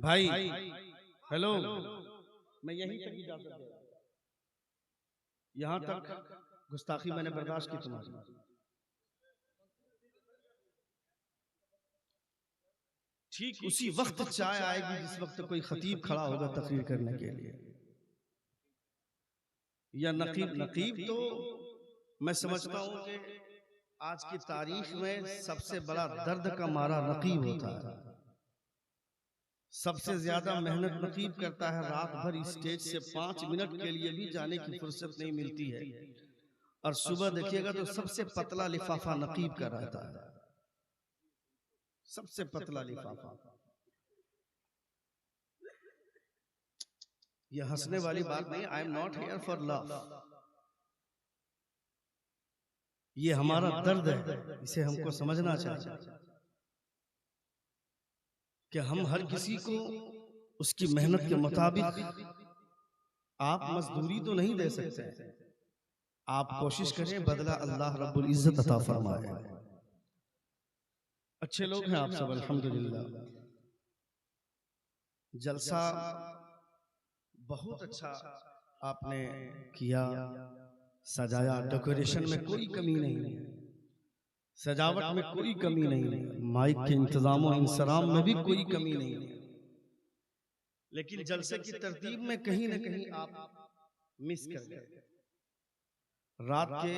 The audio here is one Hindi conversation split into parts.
भाई हेलो, मैं यहीं तक इजाजत दे रहा हूं। यहां तक गुस्ताखी मैंने बर्दाश्त की तुम्हारी। ठीक उसी वक्त चाय आएगी जिस वक्त कोई खतीब खड़ा होगा तकरीर करने के लिए, या नकीब। नकीब तो मैं समझता हूं कि आज की तारीख में सबसे बड़ा दर्द का मारा नकीब होता है। सबसे ज्यादा मेहनत नकीब करता है। रात भर स्टेज से 5 मिनट के लिए भी जाने की फुर्सत नहीं मिलती है। और सुबह देखिएगा तो सबसे पतला लिफाफा नकीब का रहता है, सबसे पतला लिफाफा। यह हंसने वाली बात नहीं। I am not here for love. ये हमारा दर्द है, इसे हमको समझना चाहिए कि हम हर किसी को उसकी मेहनत के मुताबिक, आप मजदूरी तो नहीं दे सकते, आप कोशिश करें, बदला अल्लाह रब्बुल इज्जत अता फरमाए। अच्छे लोग हैं आप सब, अल्हम्दुलिल्लाह। जलसा बहुत अच्छा आपने किया, सजाया। डेकोरेशन में कोई कमी नहीं है, सजावट में कोई कमी नहीं है, माइक के इंतजाम और इंसराम में भी कोई कमी नहीं है। लेकिन जलसे की तरतीब में कहीं ना कहीं आप मिस कर गए। रात के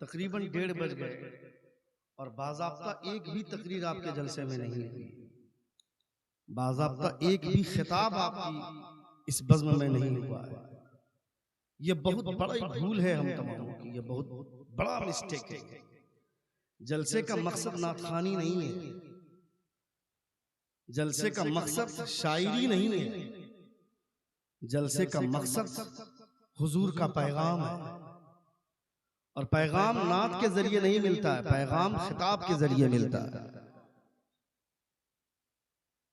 तकरीबन 1:30 बज गए और बाज़ाब्ता एक भी तकरीर आपके जलसे में नहीं हुई। बाज़ाब्ता एक भी खिताब आपकी इस बज़्म में नहीं हुआ है। ये बहुत बड़ी भूल है हम तमामों की, ये बहुत बड़ा मिस्टेक है। जलसे का मकसद नातखानी नहीं है, जलसे का मकसद शायरी नहीं है, जलसे का मकसद हुजूर का पैगाम है। और पैगाम नात के जरिए नहीं मिलता है, पैगाम खिताब के जरिए मिलता है।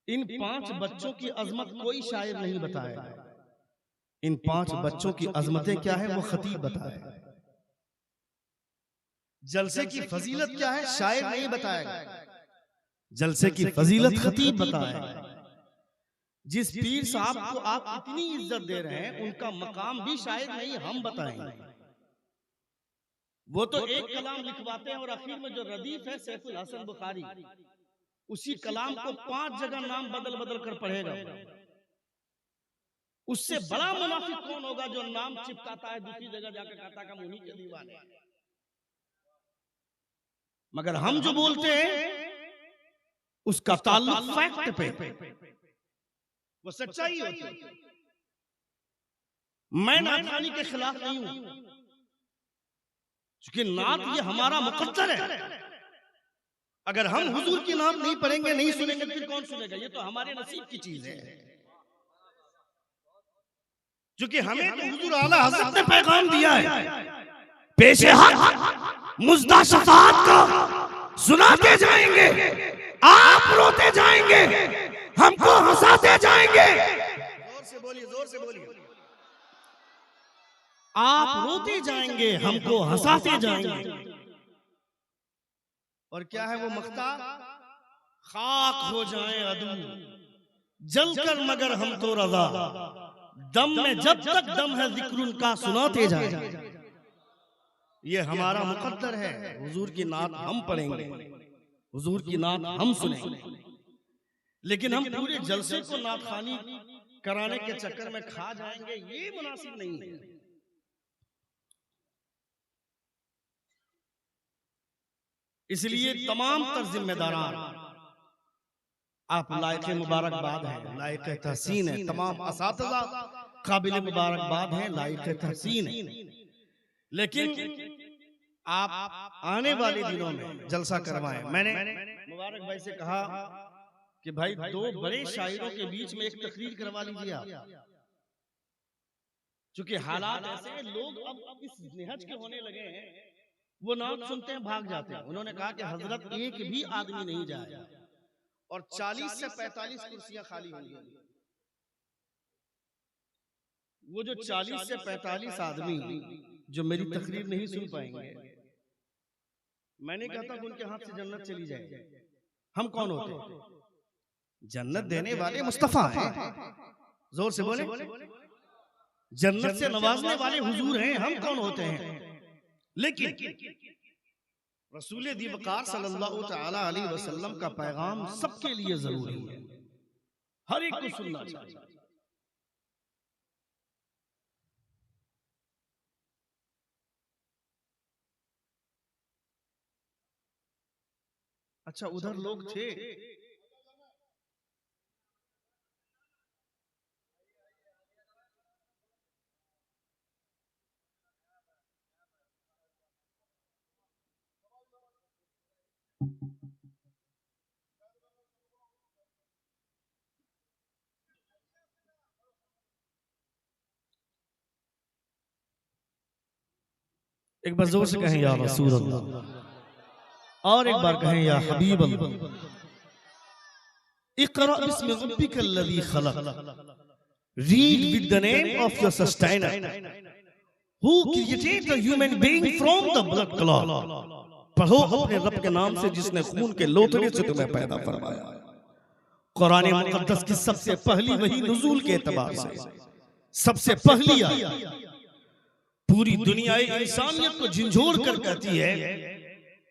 इन 5 बच्चों की अजमत कोई शायर नहीं बताएगा। इन 5 बच्चों की अजमतें क्या है वो खतीब बताएगा। जलसे की फजीलत क्या है शायर नहीं बताएगा, जलसे की फजीलत खतीब बताएगा। जिस पीर साहब को आप इतनी इज्जत दे रहे हैं उनका मकाम भी शायद नहीं, हम बताएंगे। वो तो एक कलाम लिखवाते हैं और आखिर में जो रदीफ है सैफुल हसन बुखारी, उसी कलाम को 5 जगह नाम बदल बदल कर पढ़ेगा। उससे बड़ा मुनाफिक कौन होगा जो नाम चिपकाता है दूसरी जगह जाकर कहता का मुनी के दीवाने। मगर हम जो बोलते हैं उसका ताल्लुक फैक्ट पे, वो सच्चाई होती है। मैं नाथानी के खिलाफ नहीं हूं, क्योंकि नात ये हमारा मुकद्दर है। अगर हम हुजूर की नात नहीं पढ़ेंगे, नहीं सुनेंगे, फिर कौन सुनेगा? ये तो हमारे नसीब की चीज है। क्योंकि हमें तो हुजूर आला हज़रत ने पैगाम दिया है, पेशे हक मुज़्दा शफ़ाअत का सुनाते जाएंगे, आप रोते जाएंगे, हमको हंसाते जाएंगे। जोर से बोलिए, जोर से बोलिए। आप रोते जाएंगे, हमको हंसाते जाएंगे। और क्या है वो मख्ता? खाक हो जाए अदू जलकर मगर हम तो रज़ा, दम में जब तक दम है जिक्र उनका सुनाते जाएंगे। ये हमारा मुकद्दर है। हुजूर की नात हम पढ़ेंगे, हुजूर की नात हम सुनेंगे, लेकिन हम पूरे जलसे को नातखानी कराने के चक्कर में खा जाएंगे, ये मुनासिब नहीं है। इसलिए तमाम तर जिम्मेदारान, आप लायक मुबारकबाद हैं, लायक तहसीन है। तमाम असातिज़ा काबिल मुबारकबाद हैं, लायक तहसीन है। लेकिन आप आने वाले दिनों में जलसा करवाएं। मैंने मुबारक भाई से कहा कि भाई 2 बड़े शायरों के बीच में एक तकरीर करवा लीजिए आप, क्योंकि हालात ऐसे हैं, लोग अब इस निहज के होने लगे हैं, वो नाम सुनते हैं भाग जाते हैं। उन्होंने कहा कि हजरत एक भी आदमी नहीं जाएगा और 40 से 45 कुर्सियां खाली होंगी। वो जो 40 से 45 आदमी जो मेरी तकरीर नहीं सुन पाएंगे, मैंने कहा था कि उनके हाथ से जन्नत चली जाए। हम कौन होते हैं? जन्नत देने वाले मुस्तफा हैं। जोर से बोले, जन्नत से नवाजने वाले हुजूर हैं। हम कौन होते हैं? लेकिन रसूल दिवकार सल्लल्लाहु तआला अलैहि वसल्लम का पैगाम सबके लिए जरूरी है, हर एक को सुनना चाहिए। अच्छा, उधर लोग थे, एक बार जोर से कहें या रसूल अल्लाह, और एक बार कहें या हबीब अल्लाह। Iqra बिस्मि रब्बिकल्लज़ी खलक़, read with the name of your sustainer who created the human being from the blood clot। पढ़ो अपने रब के नाम से जिसने खून के लोथड़े से तुम्हें पैदा फरमाया। कुरान मुक़द्दस की सबसे पहली वही नुज़ूल के एतबार से सबसे पहली आयत पूरी दुनिया इंसानियत को झंझोड़ कर कहती है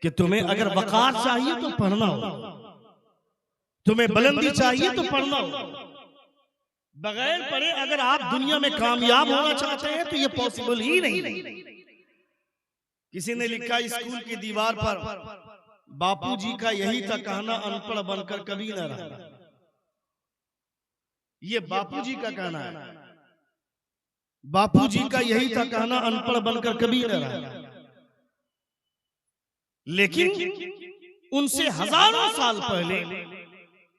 कि तुम्हें अगर वकार चाहिए तो पढ़ना हो, तुम्हें बुलंदी चाहिए तो पढ़ना हो। बगैर पढ़े अगर आप दुनिया में कामयाब होना चाहते हैं तो ये पॉसिबल ही नहीं। किसी ने लिखा स्कूल की दीवार पर, बापूजी का यही था कहना, अनपढ़ बनकर कभी न रहा। ये बापूजी का कहना है, बापूजी का यही था कहना, अनपढ़ बनकर कभी न रहा। लेकिन उनसे हजारों साल पहले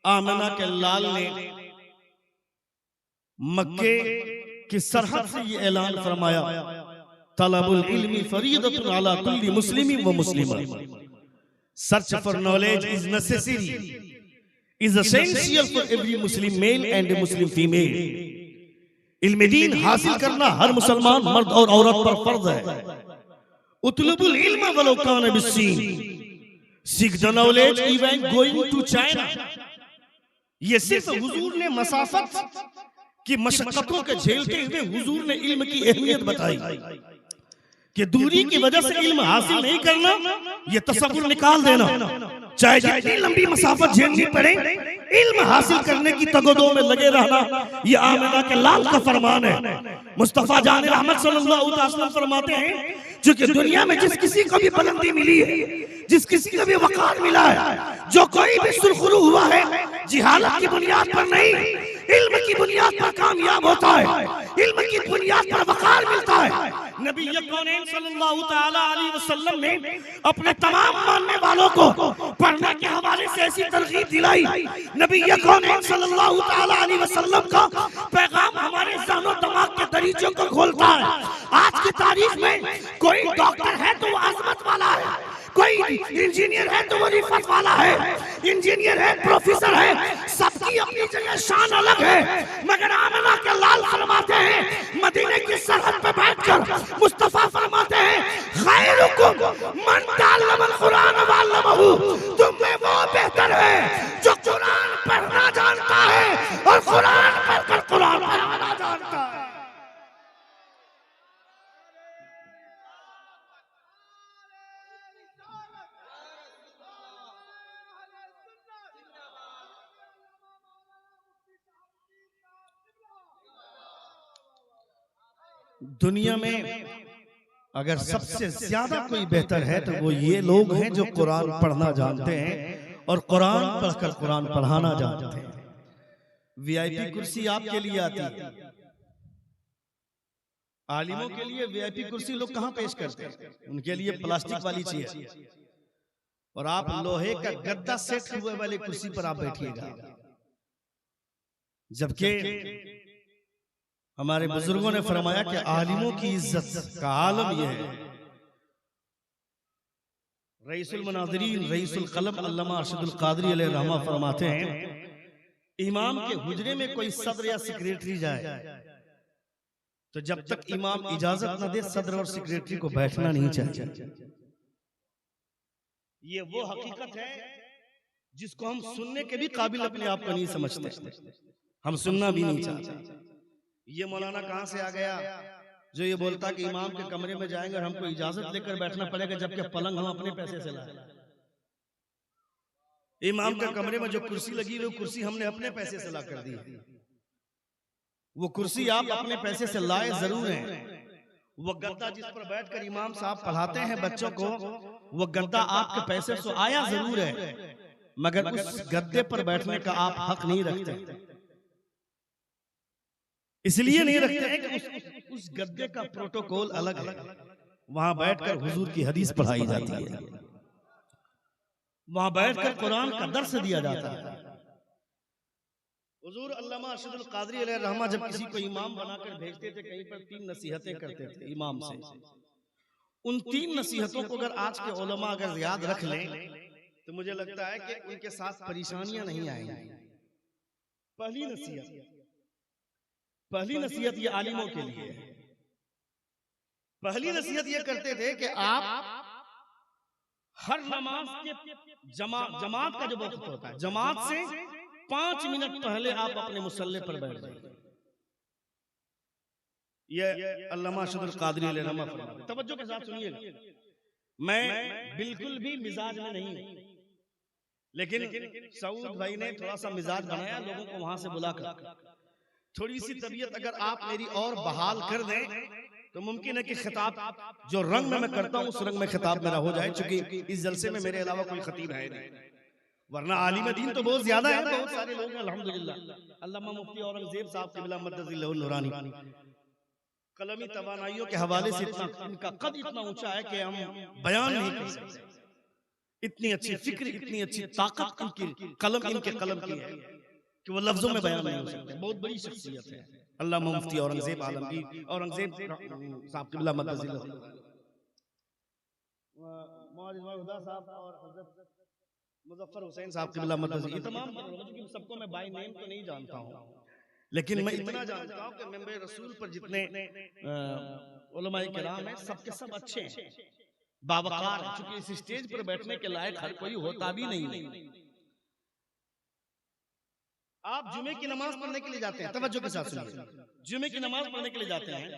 आमिना के लाल ने मक्के की सरहद से ये ऐलान फरमाया, तलबुल इल्मी फरीदतुन अला कुल्ली मुस्लिमिन व मुस्लिमा। Search for knowledge is necessary, is essential for every Muslim male and Muslim female. इल्म दीन हासिल करना हर मुसलमान मर्द और औरत पर फर्ज है। उतलुबुल इल्म वलो कान बिस्सीन, seek the knowledge even going to China. ये सिर्फ हुजूर ने मसाफत की मशक्कतों के झेलते हुए हुजूर ने इल्म की अहमियत बताई कि दूरी की वजह से इल्म हासिल नहीं करना, ये तसव्वुर निकाल देना। चाहे जितनी लंबी मसाफत झेलनी पड़े, इल्म हासिल करने की तगोदो में लगे रहना, ये आमिना के लाल का फरमान है। मुस्तफा जान रहमत सल्लल्लाहु अलैहि वसल्लम फरमाते हैं, जो कि दुनिया में जिस किसी को भी बुलंदी मिली है, जिस किसी को भी वकार मिला है, जो कोई भी सुरखरू हुआ है, जिहालत की बुनियाद पर नहीं, इल्म की बुनियाद पर कामयाब होता है, इल्म की बुनियाद पर वकार मिलता है। नबी कौनैन सल्लल्लाहु तआला अलैहि वसल्लम ने अपने तमाम मानने वालों को पढ़ने के हवाले से ऐसी तरगीब दिलाई। नबी कौनैन सल्लल्लाहु तआला अलैहि वसल्लम का पैगाम हमारे ज़हन दिमाग के दरीचों को खोलता है। आज की तारीख में कोई डॉक्टर है तो वो अजमत वाला है, कोई इंजीनियर है तो वो रिफत वाला है, इंजीनियर है, प्रोफेसर है, सबकी अपनी जगह शान अलग है। मगर आमिना के लाल फरमाते हैं, मदीने की सरहद पे बैठकर मुस्तफा फरमाते हैं, खैरुकुम मन तअल्लमल कुरान व अल्लमहु। तुम में वो बेहतर है जो कुरान पढ़ना जानता है और कुरान पढ़कर कुरान पढ़ाना जानता है। दुनिया में अगर सबसे ज्यादा कोई बेहतर है तो वो ये लोग हैं जो कुरान पढ़ना जानते हैं और कुरान पढ़कर कुरान पढ़ाना जानते हैं। वीआईपी कुर्सी आपके लिए आती है, आलिमों के लिए वीआईपी कुर्सी लोग कहां पेश करते हैं? उनके लिए प्लास्टिक वाली चेयर, और आप लोहे का गद्दा सेट हुए वाली कुर्सी पर आप बैठिएगा। जबकि हमारे बुजुर्गों ने फरमाया कि आलिमों की इज्जत का आलम यह है। रईसुल मुनाज़िरीन रईसुल कलम अल्लामा अरशदुल क़ादरी अलैहि रहमा फरमाते हैं, इमाम के हुजरे में कोई सदर या सेक्रेटरी जाए तो जब तक इमाम इजाजत न दे सदर और सेक्रेटरी को बैठना नहीं चाहिए। ये वो हकीकत है जिसको हम सुनने के भी काबिल अपने आप को नहीं समझते, हम सुनना भी नहीं चाहते। ये मौलाना कहां से आ गया जो ये बोलता कि इमाम के कमरे में जाएंगे और हमको इजाजत लेकर बैठना पड़ेगा, जबकि पलंग हम अपने पैसे से लाए। इमाम के कमरे में जो कुर्सी लगी वो कुर्सी हमने अपने पैसे से ला कर दी। वो कुर्सी आप अपने पैसे से लाए जरूर हैं, वो गद्दा जिस पर बैठकर इमाम साहब पढ़ाते हैं बच्चों को, वो गद्दा आपके पैसे से आया जरूर है, मगर उस गद्दे पर बैठने का आप हक नहीं रखते। इसलिए नहीं रखते हैं कि उस गद्दे का प्रोटोकॉल अलग है। वहां बैठकर हुजूर की हदीस पढ़ाई जाती है, वहां बैठकर कुरान का दर्स दिया जाता है। हुजूर अल्लामा अरशदुल कादरी अलैहि रहमा जब किसी को इमाम बनाकर भेजते थे कहीं पर 3 नसीहतें करते थे इमाम से। उन 3 नसीहतों को अगर आज के उलमा अगर याद रख लें तो मुझे लगता है कि उनके साथ परेशानियां नहीं आएंगी। पहली नसीहत ये आलिमों के लिए, पहली नसीहत ये करते थे कि आप हर नमाज के जमात का जो वक्त होता है, जमात से 5 मिनट पहले आप अपने मुसल्ले पर बैठ जाइए। ये अल्लामा अरशदुल कादरी अलैहि रहमा फरमाते हैं। तवज्जो के साथ सुनिएगा, मैं बिल्कुल भी मिजाज में नहीं हूं, लेकिन सऊद भाई ने थोड़ा सा मिजाज बनाया, लोगों को वहां से बुलाकर थोड़ी सी तबीयत अगर आप मेरी और बहाल कर दें तो मुमकिन है कि खिताब जो रंग में मैं करता हूं उस रंग में खिताब मेरा हो जाए, क्योंकि इस जलसे में मेरे अलावा कोई खतीब है नहीं, वरना आलिम दीन तो बहुत ज्यादा है, बहुत सारे लोग हैं अल्हम्दुलिल्लाह। अल्लामा मुफ्ती औरंगजेब साहब क़िबला मद्दज़िल्लहुल नूरानी कलमी तवानाइयों के हवाले से इनका कद इतना ऊंचा है कि हम बयान नहीं कर सकते। इतनी अच्छी फिक्र, इतनी अच्छी ताकत इनकी कलम, इनके कलम की है कि वो लफ्जों में बयान नहीं हो सकते। बहुत बड़ी शख्सियत है अल्लामा मुफ्ती औरंगजेब आलमगीर औरंगजेब साहब क़िबला मद्दज़िल्लहुल साहब और हज़रत मुज़फ़्फ़र हुसैन साहब क़िबला मद्दज़िल्लहुल, ये तमाम सबको मैं बाय नेम तो नहीं जानता हूँ, लेकिन मैं इतना जानता हूँ कि मेरे रसूल पर जितने उलमाए किराम हैं सबके सब अच्छे हैं, बावकार हैं, क्योंकि इस स्टेज पर बैठने के लायक हर कोई होता भी नहीं। आप जुमे की नमाज पढ़ने के लिए जाते हैं, तवज्जो के साथ सुनिए, जुमे की नमाज पढ़ने के लिए जाते हैं,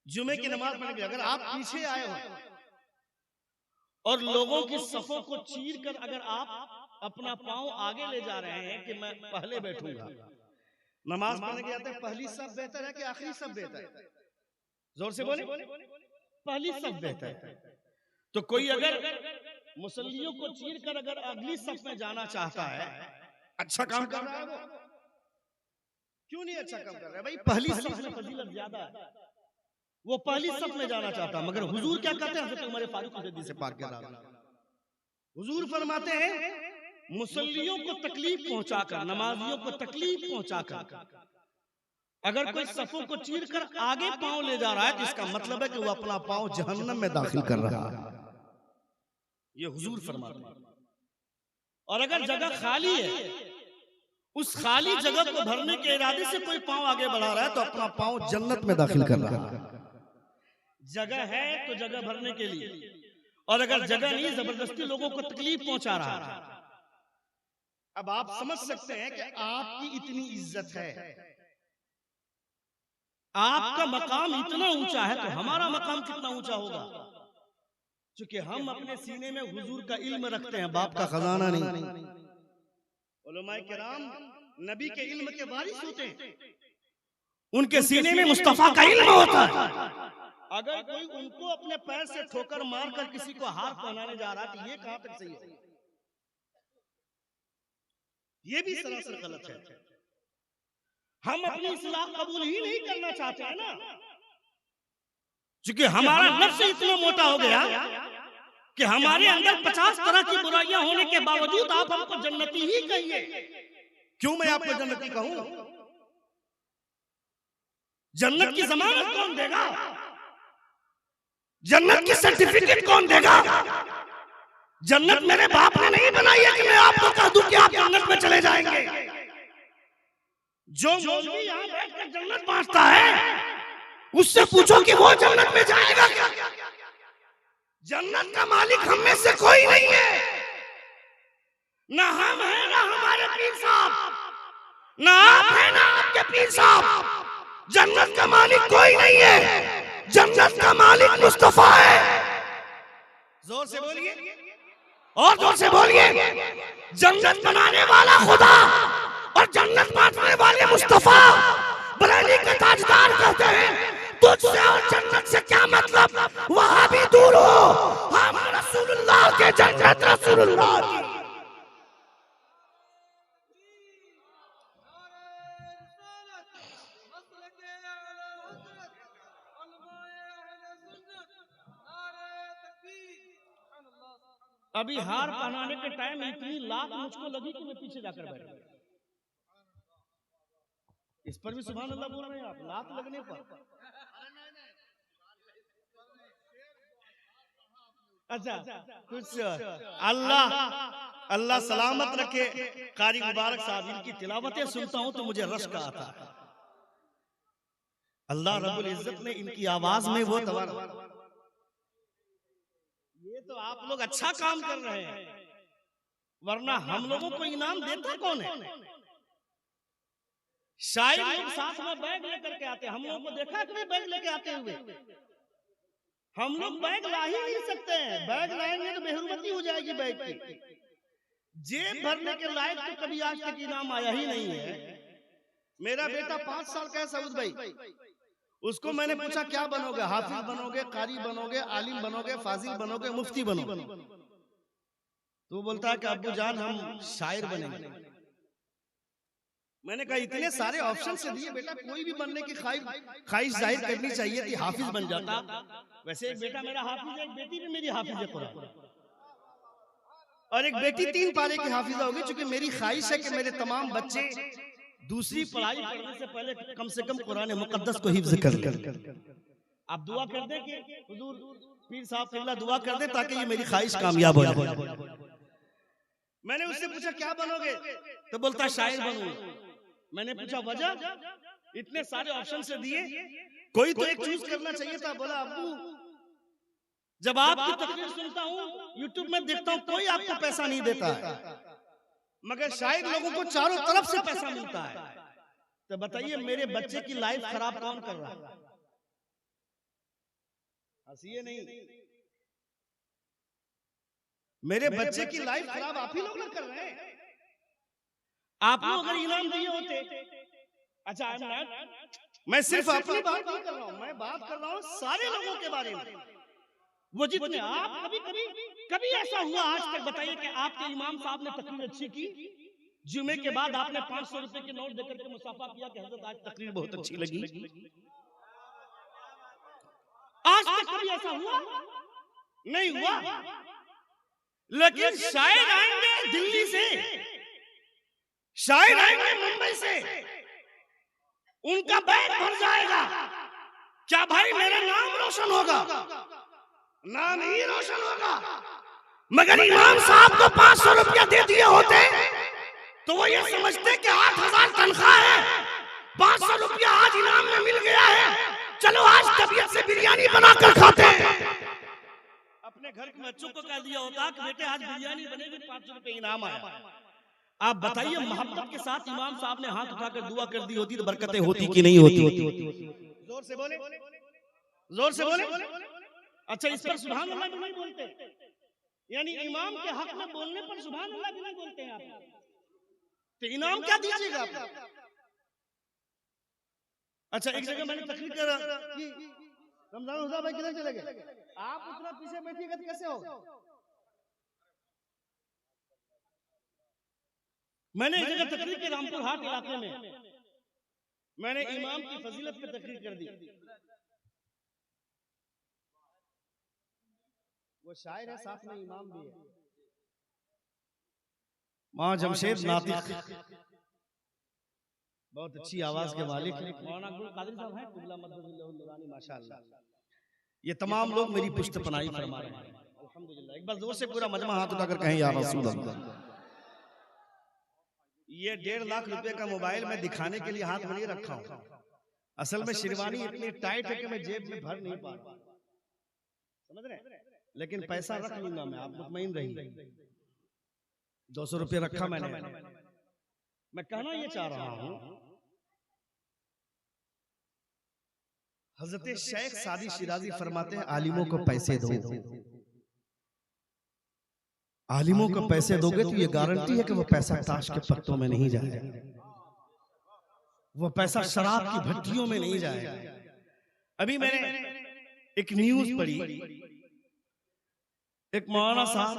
जुमे की नमाज पढ़ने के लिए अगर आप पीछे आए हो और लोगों की सफों को चीर कर अगर आप अपना पांव आगे ले जा रहे हैं कि मैं पहले बैठूंगा, नमाज पढ़ने के जाते हैं, पहली सब बेहतर है कि आखिरी सब बेहतर है? जोर से बोले, पहली सब बेहतर है। तो कोई अगर मुसल्लियों को चीर कर अगर अगली सफ में जाना चाहता है, अच्छा काम कर रहा है वो, क्यों नहीं अच्छा काम कर रहा है भाई? पहली सफ में फजीलत ज्यादा है, वो पहली सफ में जाना चाहता है। मगर हुजूर क्या कहते हैं? हज़रत उमर फारूक रज़ी से पाक के राज हुजूर फरमाते हैं मुसल्लियों को तकलीफ पहुंचाकर, नमाजियों को तकलीफ पहुंचाकर अगर कोई सफों को चीर कर आगे पांव ले जा रहा है तो इसका मतलब है कि वो अपना पांव जहन्नम में दाखिल कर रहा है। ये हुजूर फरमाते हैं। और अगर जगह खाली है, उस खाली जगह को भरने के इरादे से कोई पांव आगे बढ़ा रहा है तो अपना पांव जन्नत में दाखिल कर रहा है। जगह है तो जगह भरने के लिए, और अगर जगह नहीं, जबरदस्ती लोगों को तकलीफ पहुंचा रहा है। अब आप समझ सकते हैं कि आपकी इतनी इज्जत है, आपका मकाम इतना ऊंचा है, तो हमारा मकाम कितना ऊंचा होगा? क्योंकि हम अपने सीने में हुजूर का इल्म रखते हैं, बाप का खजाना नहीं। उलमाए किराम नबी के इल्म के वारिस होते हैं, उनके सीने में मुस्तफा का इल्म होता है। अगर कोई उनको अपने पैर से ठोकर मारकर किसी को हार पहनाने जा रहा है तो ये कहां तक सही है? ये भी सरासर गलत है। हम अपनी इस्लाह कबूल ही नहीं करना चाहते हैं ना, क्योंकि हमारा नफ्स इतना मोटा हो गया कि हमारे अंदर 50 तरह की बुराइयां होने के बावजूद आप हमको जन्नती ही कहिए। क्यों मैं आपको जन्नती कहूं? जन्नत की जमानत कौन देगा? जन्नत की सर्टिफिकेट कौन देगा? जन्नत मेरे बाप ने नहीं बनाई है कि मैं आपको कह दूं कि आप जन्नत में चले जाएंगे। जो मौलवी यहाँ बैठकर जन्नत बांटता है उससे पूछो कि वो जन्नत में जाएगा क्या? जन्नत का मालिक हम में से कोई नहीं है, ना हम है ना हमारे पीर साहब, ना आप है ना आपके पीर साहब। जन्नत का मालिक कोई नहीं है, जन्नत का मालिक मुस्तफा है। जोर से बोलिए और जोर से बोलिए, जन्नत बनाने वाला खुदा और जन्नत बांटने वाले मुस्तफा। बरेली के ताजदार कहते हैं तुझसे और जन्नत से क्या मतलब, वहां भी दूर हो, हम रसूलुल्लाह के जन्नत रसूलुल्लाह की। अभी हार पहनाने के टाइम इतनी लात मुझको लगी कि मैं पीछे जाकर बैठ गया। इस पर भी सुभान अल्लाह बोल रहे हैं आप, लात लगने पर। अच्छा कुछ अल्लाह अल्लाह सलामत रखे। कारी मुबारक साहब इनकी तिलावतें सुनता हूं तो मुझे रश का आता है। अल्लाह रब्बुल इज्जत ने इनकी आवाज में वो तवार। ये तो आप लोग अच्छा काम कर रहे हैं, वरना हम लोगों को इनाम देता कौन है? शायद लोग साथ में बैग लेकर के आते हैं, हम लोगों को देखा कि बैग लेके आते हुए। हम लोग बैग ला ही नहीं सकते हैं, बैग लाएंगे तो बेहुरमती हो जाएगी बैग की। जेब भरने के लायक तो कभी आज तक इनाम आया ही नहीं है। मेरा बेटा 5 साल का है सऊद भाई, उसको मैंने पूछा क्या बनोगे, हाफिज बनोगे, कारी बनोगे, आलिम बनोगे, फाजिल बनोगे, मुफ्ती बनोगे? तो बोलता है कि अब्बू जान हम शायर बनेंगे। मैंने कहा इतने सारे ऑप्शन से दिए बेटा, कोई भी बनने की ख्वाहिश जाहिर करनी चाहिए थी, हाफिज बन जाता। वैसे एक बेटा मेरा हाफिज है, एक बेटी भी मेरी हाफिज है कुरान, और एक बेटी 3 पारे की हाफिजा होगी। चूंकि मेरी ख्वाहिश है कि मेरे तमाम बच्चे दूसरी पढ़ाई करने से पहले कम से कम कुरान मुकद्दस को हिफ्ज कर लें। आप दुआ कर दें कि हुजूर पीर साहब किबला दुआ कर दे ताकि ये मेरी ख्वाहिश कामयाब हो जाए। मैंने उससे पूछा क्या बनोगे, तो बोलता शायर बनूंगा। मैंने पूछा वजह, इतने सारे ऑप्शन से दिए, कोई तो एक चूज करना चाहिए था। बोला अब्बू जब आपकी तकरीर सुनता हूँ, यूट्यूब में देखता हूँ, कोई आपको पैसा नहीं देता है, मगर शायद लोगों को चारों तरफ से पैसा मिलता है। तो बताइए मेरे बच्चे की लाइफ खराब कौन कर रहा है? हंसिए नहीं, मेरे बच्चे की लाइफ खराब आप ही लोग ना कर रहे हैं। आप लोग अगर इनाम दिए होते, अच्छा मैं सिर्फ अपनी बात नहीं कर रहा हूं, मैं बात कर रहा हूं सारे लोगों के बारे में। वो जितने आप कभी ऐसा हुआ आज तक बताइए कि आपके इमाम साहब ने तकरीर अच्छी की, जुमे के बाद आपने 500 रुपए के नोट देकर के मुसाफा किया कि हजरत आज तकरीर बहुत अच्छी लगी? आज तक कभी ऐसा हुआ नहीं हुआ। लेकिन शायद आएंगे दिल्ली से, शायद आएंगे मुंबई से, उनका बैग भर जाएगा। क्या भाई मेरा नाम रोशन होगा? नाम ही रोशन होगा, मगर इमाम साहब को 500 रुपया दे दिए होते तो वो ये समझते कि 8000 तनख्वाह है, 500 रुपया आज इनाम में मिल गया है, चलो आज तबीयत से बिरयानी बनाकर खाते हैं। अपने घर के बच्चों को कह दिया होता कि बेटे आज बिरयानी बनेगी, 500 रुपए इनाम आया। आप बताइए मोहब्बत के साथ इमाम साहब ने हाथ उठाकर दुआ कर दी होती तो बरकतें होती कि नहीं होती? जोर से बोले, जोर से बोले। अच्छा इस पर सुभान अल्लाह भी नहीं बोलते, यानी इमाम के हक में बोलने पर सुभान अल्लाह भी नहीं बोलते हैं आप, तो इनाम क्या दीजिएगा आप? अच्छा एक जगह मैंने तकरीर कर रमजान हुदा भाई किधर चले गए? आप उतना पीछे बैठिएगा तो कैसे हो? मैंने एक जगह तकरीर के रामपुर हाट इलाके में मैंने इमाम की फजीलत पे तकरीर कर दी। वो शायर है, साथ में इमाम भी है, मां जमशेद नातिक, बहुत अच्छी आवाज के मालिक मौलाना अब्दुल कादिर साहब हैं, कुबला मददुल्लाह नूरानी माशाअल्लाह। ये तमाम लोग मेरी पुश्त पनाही फरमा रहे हैं अल्हम्दुलिल्लाह। एक बार जोर से पूरा मजमा हाथ उठाकर कहें या रसूल अल्लाह। ये 1.5 लाख रुपए का मोबाइल मैं दिखाने के लिए हाथ में नहीं रखा हूं, असल में शेरवानी इतनी टाइट है कि मैं जेब में भर नहीं पा रहा, समझ रहे हैं? लेकिन पैसा रख लूंगा मैं, आप मुतमईन रहिए। 200 रुपये रखा मैंने। मैं कहना ये चाह रहा हूं, हजरत शेख सादी शिराजी फरमाते हैं आलिमों को पैसे दो, आलिमों को पैसे दोगे तो ये गारंटी है कि वो पैसा ताश के पत्तों में नहीं जाएगा, वो पैसा शराब की भट्टियों में नहीं जाएगा। अभी मैंने एक न्यूज पढ़ी, एक मौलाना साहब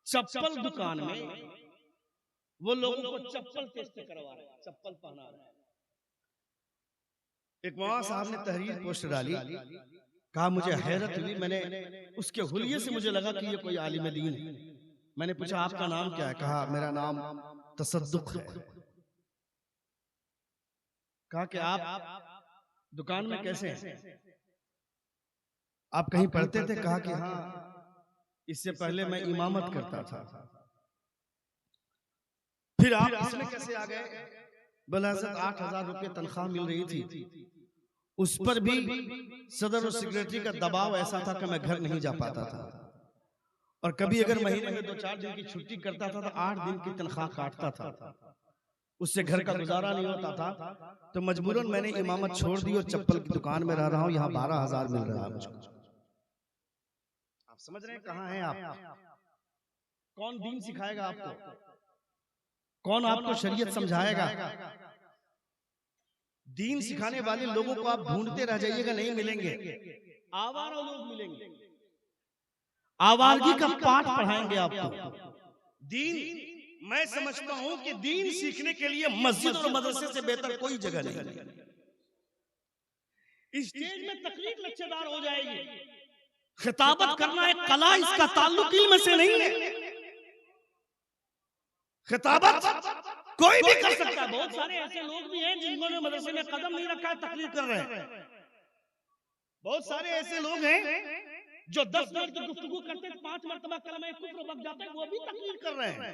चप्पल दुकान में वो लोगों को चप्पल टेस्ट करवा रहे हैं, चप्पल पहना रहे हैं। एक मौलाना साहब ने तहरीर पोस्ट डाली, कहा मुझे हैरत हुई, मैंने उसके हुलिये से मुझे लगा कि ये कोई आलिम दीन है। मैंने पूछा आपका नाम क्या है? कहा मेरा नाम तसद्दुक है। कहा कि आप दुकान में कैसे हैं, आप कहीं पढ़ते थे? कहा कि हाँ, इससे पहले मैं इमामत करता था। फिर आप इसमें कैसे आ गए? बोला हज़रत 8,000 रुपये तनख्वाह मिल रही थी, उस पर भी सदर और सेक्रेटरी का दबाव ऐसा था कि मैं घर नहीं जा पाता था, और कभी अगर महीने में 2-4 दिन की छुट्टी करता था तो 8 दिन की तनख्वाह काटता था, उससे घर का गुजारा नहीं होता था। तो मजबूरन मैंने इमामत छोड़ दी और चप्पल की दुकान में रह रहा हूं, यहाँ 12,000 मिल रहा है मुझको। आप समझ रहे हैं कहाँ हैं आप? कौन दीन सिखाएगा आपको? कौन आपको शरीयत समझाएगा? दीन सिखाने वाले लोगों को आप ढूंढते रह जाइएगा, नहीं मिलेंगे। आवारा लोग मिलेंगे, आवारगी का पाठ पढ़ाएंगे आपको। दीन, मैं समझता हूं कि दीन सीखने के लिए मस्जिद और मदरसे से बेहतर कोई जगह नहीं। स्टेज में तकलीफ लच्छेदार हो जाएगी, खिताबत करना एक कला, इसका ताल्लुक इल्म से नहीं है। खिताबत कोई भी कर सकता है। बहुत सारे ऐसे लोग भी हैं जिन्होंने मदरसे में कदम नहीं रखा है, तकलीफ कर रहे हैं। बहुत सारे ऐसे लोग हैं जो 10 मिनट की गुफ्तगू करते हैं, 5 मरतबा कलमा कुफ्र बक जाते हैं, वो भी तकलीफ कर रहे हैं।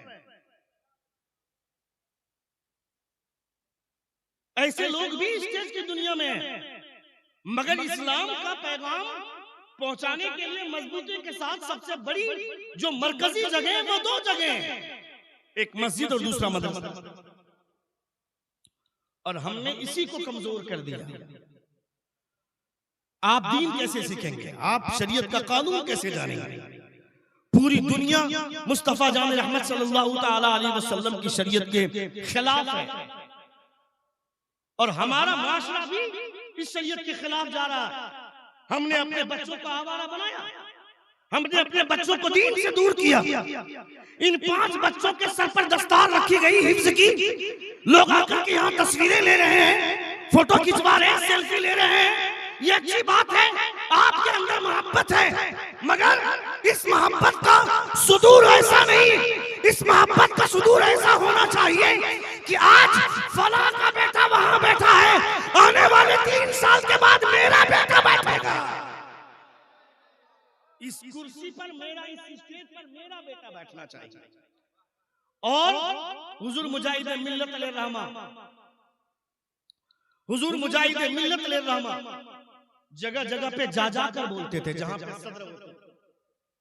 ऐसे लोग भी स्टेज की दुनिया में हैं, मगर इस्लाम का पैगाम पहुंचाने के लिए मजबूती के साथ सबसे बड़ी जो मरकजी जगह है वो 2 जगह हैं, एक मस्जिद और दूसरा मदरसा। और हमने इसी को कमजोर कर दिया। आप दीन कैसे सीखेंगे? आप शरीयत का कानून कैसे जानेंगे? पूरी दुनिया मुस्तफा जान रहमत सल्लल्लाहु तआला अलैहि वसल्लम की शरीयत के खिलाफ है, और हमारा माशरा भी इस शरीयत के खिलाफ जा रहा है। हमने अपने बच्चों को आवारा बनाया, हमने अपने बच्चों को दीन से दूर किया। इन 5 बच्चों के सर पर दस्तार रखी गई हिफ्ज की, लोग आकर के यहाँ तस्वीरें ले रहे हैं, फोटो खिंचवा रहे हैं, सेल्फी ले रहे हैं। ये अच्छी बात है, आपके अंदर मोहब्बत है, मगर इस मोहब्बत का सुदूर ऐसा नहीं, इस मोहब्बत का सुदूर ऐसा होना चाहिए कि आज फला का बेटा वहां बैठा है, आने वाले 3 साल के बाद मेरा बेटा बैठेगा इस कुर्सी पर, मेरा इस स्टेज पर मेरा बेटा बैठना चाहिए। और हुजूर मुजाहिद मिल्लत अलैहि रहमा, हुजूर मुजाहिद मिल्लत अलैहि रहमा जगह जगह पे जा जाकर बोलते थे, जहां पे सदर होते थे,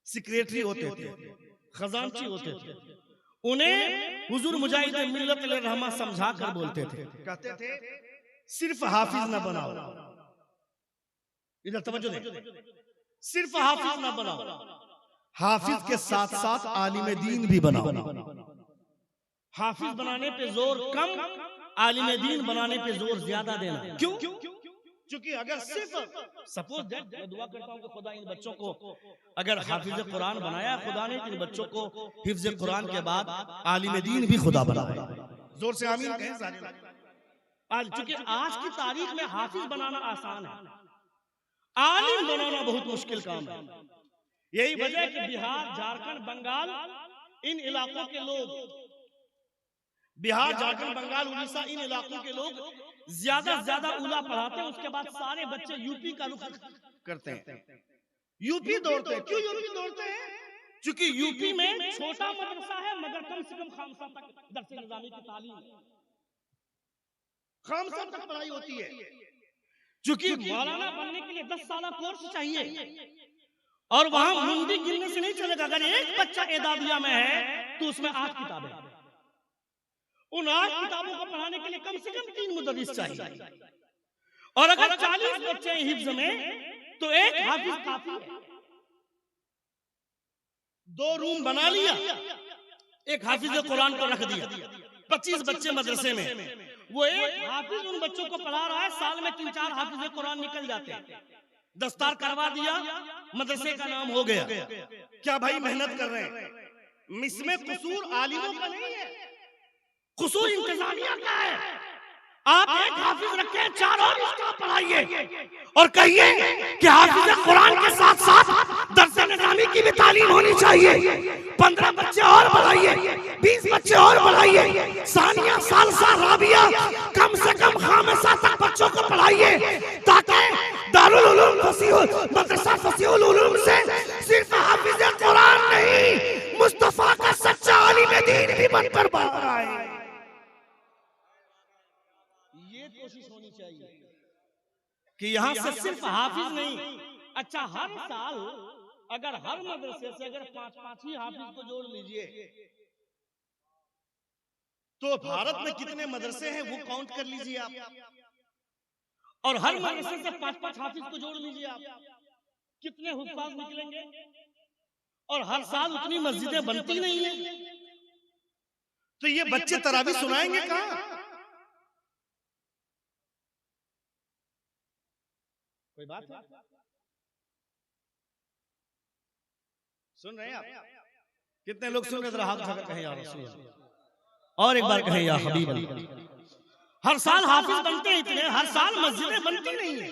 सेक्रेटरी होते थे, खजांची होते थे, उन्हें हुजूर मुजाहिद मिल्लत अलैहि रहमा समझा कर बोलते थे, कहते थे सिर्फ हाफिज ना बनाओ, इधर तवज्जो दें, सिर्फ हाफिज ना बनाओ, हाफिज के साथ साथ आलिम दीन भी बनाओ। हाफिज बनाने पे जोर कम, आलिम दीन बनाने पे जोर ज्यादा देना। क्यों? क्योंकि अगर सिर्फ सपोज दैट, मैं दुआ करता हूं कि खुदा इन बच्चों को अगर हाफिज कुरान बनाया खुदा ने, इन बच्चों को हिफ्ज कुरान के बाद आलिम दीन भी खुदा बनाए। जोर से आमीन कहें सारे लोग। आज चूंकि आज की तारीख में हाफिज बनाना आसान है, आलिम बनाना बहुत मुश्किल काम है। यही वजह है कि बिहार, झारखंड, बंगाल, इन इलाकों के लोग, बिहार, झारखंड, बंगाल, उड़ीसा, इन इलाकों के लोग ज्यादा से ज्यादा उला पढ़ाते हैं, उसके बाद सारे बच्चे यूपी का रुख करते हैं, यूपी दौड़ते हैं। क्यों यूपी दौड़ते हैं? क्योंकि यूपी में छोटा मदरसा है, मगर कम से कम खामसा तक दर्स निजामी की तालीम है, खामसा तक पढ़ाई होती है। क्योंकि मौलाना बनने के लिए 10 साल कोर्स चाहिए, और वहां मुंडी गिनने से नहीं चलेगा। अगर एक बच्चा एदादिया में है तो उसमें 8 किताबें, उन 8 किताबों को पढ़ाने के लिए कम से कम 3 मुदर्रिस चाहिए। और अगर 40 बच्चे हैं हिफ्ज में तो एक हाफिज काफी है। 2 रूम बना लिया, एक हाफिज कुरान को रख दिया, 25 बच्चे मदरसे में, वो एक हाफिज उन बच्चों को पढ़ा रहा है, साल में 3-4 हाफिज कुरान निकल जाते हैं। दस्तार करवा दिया, मदरसे का नाम हो गया। क्या भाई मेहनत कर रहे हैं। इसमें कसूर आलिमों का नहीं है, कसूर इंतजामिया का है। आप एक हाफिज रखें, 4 और इसको पढ़ाइए और कहिए कि हाफिज कुरान के साथ साथ दर्स निज़ामी की भी तालीम होनी चाहिए। 15 बच्चे और बढ़ाइए, 20 बच्चे और बढ़ाइए, सानिया, सालसा, राबिया, कम से कम खामिसा तक बच्चों को पढ़ाइए, ताकि दारुल उलूम मदरसा फसीहुल उलूम से सिर्फ हाफिज कुरान नहीं, मुस्तफा का सच्चा आलिम दीन भी बनकर बाहर आए। ये कोशिश होनी चाहिए कि यहां से सिर्फ हाफिज नहीं। अच्छा, हर साल अगर हर मदरसे से अगर 5-5 ही हाफिज को जोड़ लीजिए तो भारत में कितने मदरसे हैं वो काउंट कर लीजिए आप। और हर मदरसे से 5-5 हाफिज को जोड़ लीजिए आप, कितने हुफ्फाज निकलेंगे। और हर साल उतनी मस्जिदें बनती नहीं है, तो ये बच्चे तरावी सुनाएंगे कहां? कोई बात है? सुन रहे हैं आप? कितने लोग सुन रहे? जरा हाथ उठाकर कहें या रसूल अल्लाह। और एक बार कहें या हबीब अल्लाह। हर साल हाफिज बनते हैं इतने, हर साल मस्जिदें बनती नहीं है।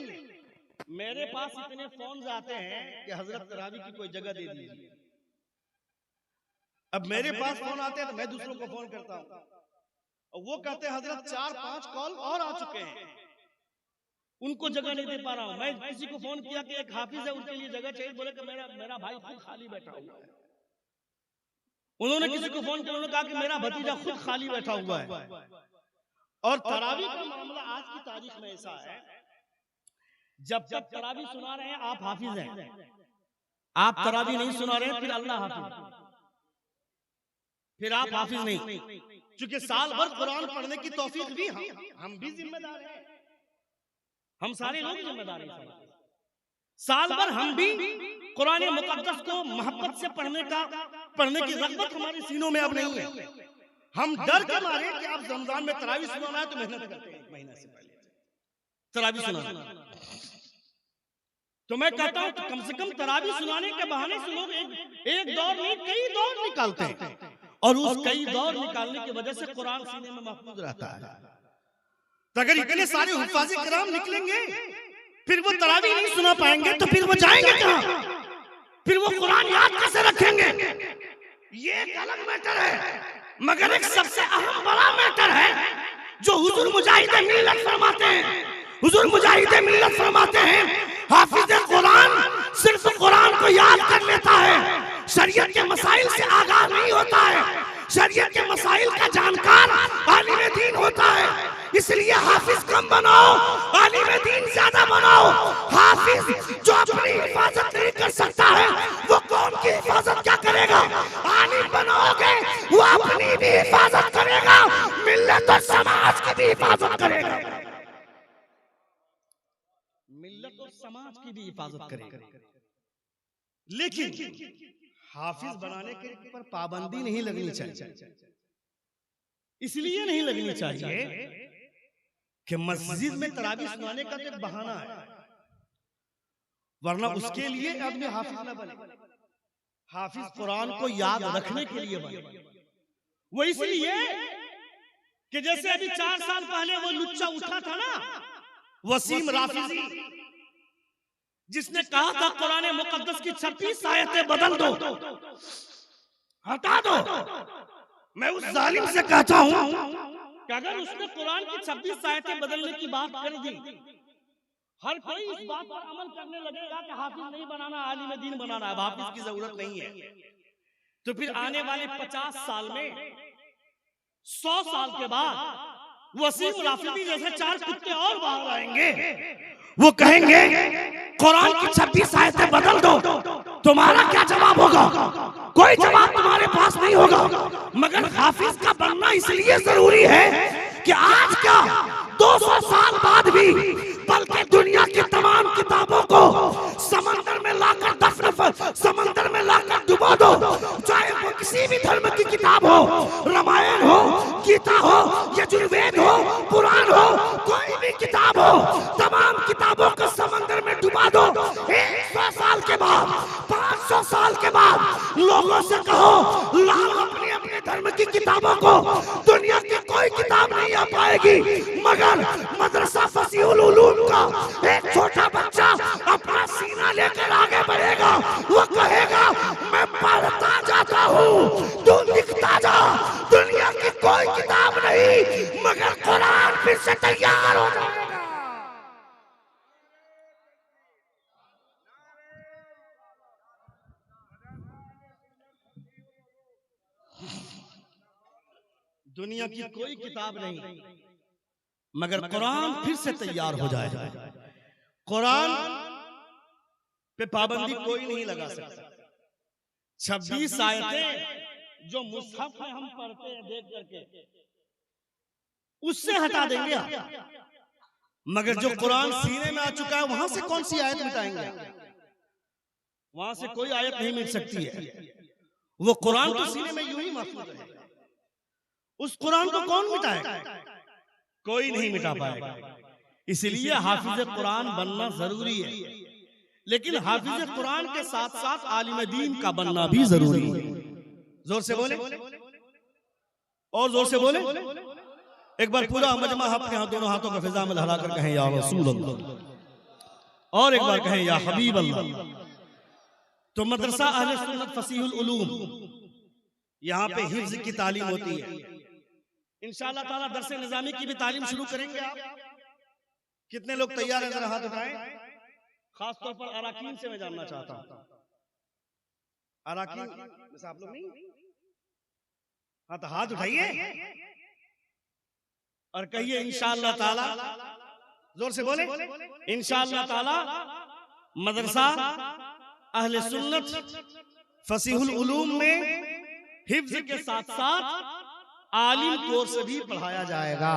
मेरे पास इतने फोन आते हैं कि हजरत तरावी की कोई जगह दे दीजिए। अब मेरे पास फोन आते हैं तो मैं दूसरों को फोन करता हूं, और वो कहते हैं हजरत 4-5 कॉल और आ चुके हैं, उनको जगह नहीं दे पा रहा हूं। मैं किसी को फोन किया कि एक हाफिज है, उनके लिए जगह चाहिए, बोले कि मेरा भाई खुद खाली बैठा हुआ है। उन्होंने किसी को फोन किया, उन्होंने कहा कि मेरा भतीजा खुद खाली बैठा हुआ है। और तरावी का मामला आज की तारीख में ऐसा है, जब तक तरावी सुना रहे हैं आप हाफिज हैं, आप तरावी नहीं सुना रहे हैं फिर अल्लाह हाफिज, फिर आप हाफिज नहीं। क्योंकि साल भर कुरान पढ़ने की तौफीक भी हम भी जिम्मेदार हैं, हम सारे लोग जिम्मेदार हैं। साल भर हम भी कुरान मुकद्दस को मोहब्बत से पढ़ने की रग़बत हमारे सीनों में अब नहीं है। हम डर के मारे कि आप रमजान में तरावी सुनाना है तो मेहनत करते हैं, 1 महीना से पहले तरावी सुनाना। तो मैं कहता हूं कम से कम तरावी सुनाने के बहाने से लोग एक दौर नहीं कई दौर निकालते हैं, और उस कई दौर निकालने की वजह से कुरान सीने में महफूज रहता है। तो अगर इतने सारे हुफ्फाज़े किराम निकलेंगे फिर वो तरावी नहीं सुना पाएंगे तो फिर वो जाएंगे कहां? फिर वो कुरान याद कैसे रखेंगे? ये एक अलग मैटर है, मगर एक सबसे अहम बड़ा मैटर है जो हुजूर मुजाहिद मिल्लत फरमाते हैं। हुजूर मुजाहिद मिल्लत फरमाते हैं हाफिज कुरान सिर्फ कुरान को याद कर लेता है, शरीयत के मसाइल से आगाह नहीं होता है। शरीयत के मसाइल का जानकार आलिम दीन होता है। इसलिए हाफिज कम बनाओ, आलिम दीन ज्यादा बनाओ। हाफिज जो अपनी हिफाजत नहीं कर सकता है वो कौम की हिफाजत क्या करेगा? आलिम बनाओगे वो अपनी भी हिफाजत करेगा, मिल्लत और समाज की भी हिफाजत करेगा, मिल्लत और समाज की भी हिफाजत करेगा। लेकिन हाफिज बनाने के पर पाबंदी नहीं लगनी चाहिए। इसलिए नहीं लगनी चाहिए कि मस्जिद में तरावी सुनाने का तो एक बहाना है, वरना उसके लिए आदमी हाफिज न बने। हाफिज कुरान को याद रखने के लिए बने। वो इसलिए कि जैसे अभी 4 साल पहले वो लुच्चा उठा था ना, वसीम राफिजी, जिसने कहा था कुरान मुकद्दस की 26 आयतें बदल दो, हटा दो। मैं उस जालिम से कहता हूं कि अगर उसने कुरान की 26 आयतें बदलने की बात कर दी, हर कोई इस बात पर अमल करने लगेगा कि हाफिज नहीं बनाना, आलिम दीन बनाना है, हाफिज की जरूरत नहीं है। तो फिर आने वाले 50 साल में 100 साल के बाद वसीम राफिजी जैसे 4 कुत्ते और बाहर आएंगे, वो कहेंगे कुरान की 26 आयतें बदल दो, तुम्हारा क्या जवाब होगा? कोई जवाब तुम्हारे पास नहीं होगा। मगर हाफिज का बनना इसलिए जरूरी है कि आज क्या 200 साल बाद भी, बल्कि दुनिया की तमाम किताबों को समंदर में लाकर समंदर में लाकर डुबा दो, चाहे वो किसी भी धर्म की किताब हो, रामायण हो, गीता हो, यजुर्वेद हो, पुराण हो, कोई भी किताब हो, तमाम किताबों को समंदर में डुबा दो। 100 साल के बाद, 500 साल के बाद लोगों से कहो लाओ अपने अपने धर्म की किताबों को, दुनिया की कोई किताब नहीं आ पाएगी। मगर मदरसा फसीहुल उलूम का एक छोटा बच्चा अपना सीना लेकर आगे बढ़ेगा, वो कहेगा मैं पढ़ता जाता हूँ, तू लिखता जा। दुनिया की कोई किताब नहीं, मगर कुरान फिर से तैयार हो जाएगा। दुनिया की कोई किताब नहीं, मगर कुरान फिर से तैयार हो जाएगा। कुरान पे पाबंदी कोई नहीं लगा सकता। 26 आयतें जो मुसहफ में हम पढ़ते हैं देख करके, उससे हटा देंगे आप। मगर जो कुरान सीने में आ चुका है, वहां से कौन सी आयत मिटाएंगे? वहां से कोई आयत नहीं मिट सकती है। वो कुरान तो सीने में यूं ही महफूज है। उस कुरान को कौन मिटाएगा? कोई नहीं मिटा पाएगा। इसलिए हाफिज कुरान बनना जरूरी है। लेकिन हाफिज कुरान के साथ साथ आलिम दीन का बनना भी जरूरी है। जोर से बोले और जोर से बोले। एक बार पूरा मजमा आपके यहाँ दोनों हाथों को फिजा में लहरा कर कहें या रसूल अल्लाह, और एक बार कहें या हबीब अल्लाह। तो मदरसा अहले सुन्नत फसीहुल उलूम, यहाँ पे हिफ्ज की तालीम होती है। इंशाअल्लाह ताला दरस निजामी की भी तालीम शुरू करेंगे। आप कितने लोग तैयार हैं? जरा हाथ उठाएं। खास तौर पर अराकीन से मैं जानना चाहता हूं। अराकीन जैसे आप लोग नहीं? हाँ तो हाथ उठाइए और कहिए इंशाअल्लाह ताला। जोर से बोले इंशाअल्लाह ताला मदरसा अहले सुन्नत फसीहुल उलूम में हिफ्ज के साथ साथ आलिम कोर्स भी पढ़ाया जाएगा।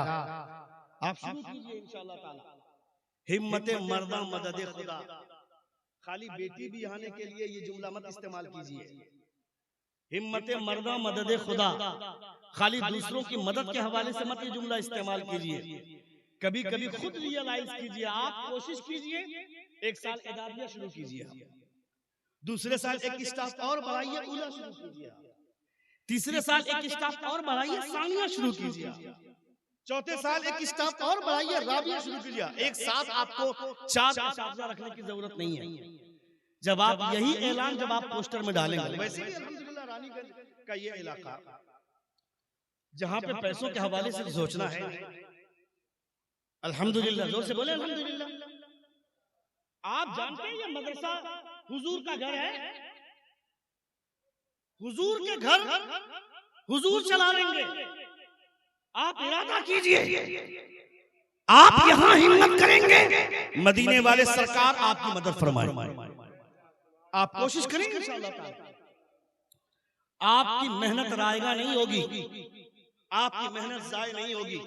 आप शुरू कीजिए इंशाअल्लाह ताला। हिम्मत मर्दा मदद खुदा। खाली बेटी भी आने के लिए ये जुमला मत इस्तेमाल कीजिए। हिम्मत मर्दा मदद खुदा, खाली दूसरों की मदद के हवाले से मत ये जुमला इस्तेमाल कीजिए। कभी कभी खुद रियलाइज कीजिए। आप कोशिश कीजिए, एक साल एदाबिया शुरू कीजिए, दूसरे साल एक स्टाफ और बढ़ाइए, उला शुरू कीजिए, तीसरे साल एक स्टाफ और बढ़ाइए, सानिया शुरू कीजिए, चौथे साल एक स्टाफ और बढ़ाइए, राबिया शुरू कीजिए। एक साथ आपको 4 असातिज़ा रखने की जरूरत नहीं है। जब आप यही ऐलान जब आप पोस्टर में डालेंगे, वैसे ही अल्हम्दुलिल्लाह रानीगंज का ये इलाका जहां पे पैसों के हवाले से सोचना है, अल्हम्दुलिल्लाह, जोर से बोले अल्हम्दुलिल्लाह। आप जानते हैं ये मदरसा हुजूर का घर है। हुजूर के घर हुजूर चला लेंगे। आप इरादा कीजिए, आप यहां हिम्मत करेंगे, मदीने वाले सरकार आपकी मदद फरमाए। आप कोशिश करेंगे इंशाअल्लाह ताला। आपकी मेहनत रायगा नहीं होगी, आपकी मेहनत जाय नहीं होगी,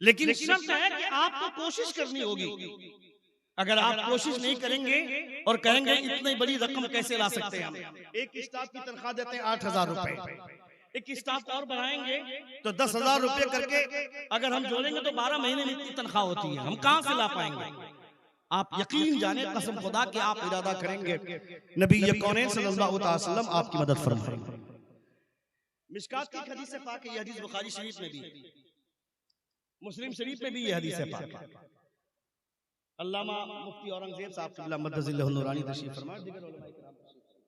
लेकिन शर्त है कि आपको कोशिश करनी होगी। अगर आप कोशिश नहीं करेंगे और कहेंगे इतनी बड़ी रकम कैसे ला सकते हैं हम, एक स्टाफ की तनख्वाह देते हैं 8,000 रुपए, एक स्टाफ और बढ़ाएंगे तो 10,000 रुपए करके अगर हम जोड़ेंगे तो 12 महीने में इतनी तनख्वाह होती है, हम कहां से ला पाएंगे? आप यकीन जाने कसम खुदा कि आप इरादा करेंगे, नबी कौनैन सल्लल्लाहु अलैहि वसल्लम आपकी मदद फरमाएंगे। मिशकात की हदीस से पाक, ये हदीस बुखारी शरीफ में भी, मुस्लिम शरीफ में भी ये हदीस है पाक। अल्लामा मुफ्ती औरंगजेब साहब क़िबला मद्दज़िल्लहु नूरानी तशरीफ फरमा, दीगर उलमा इकराम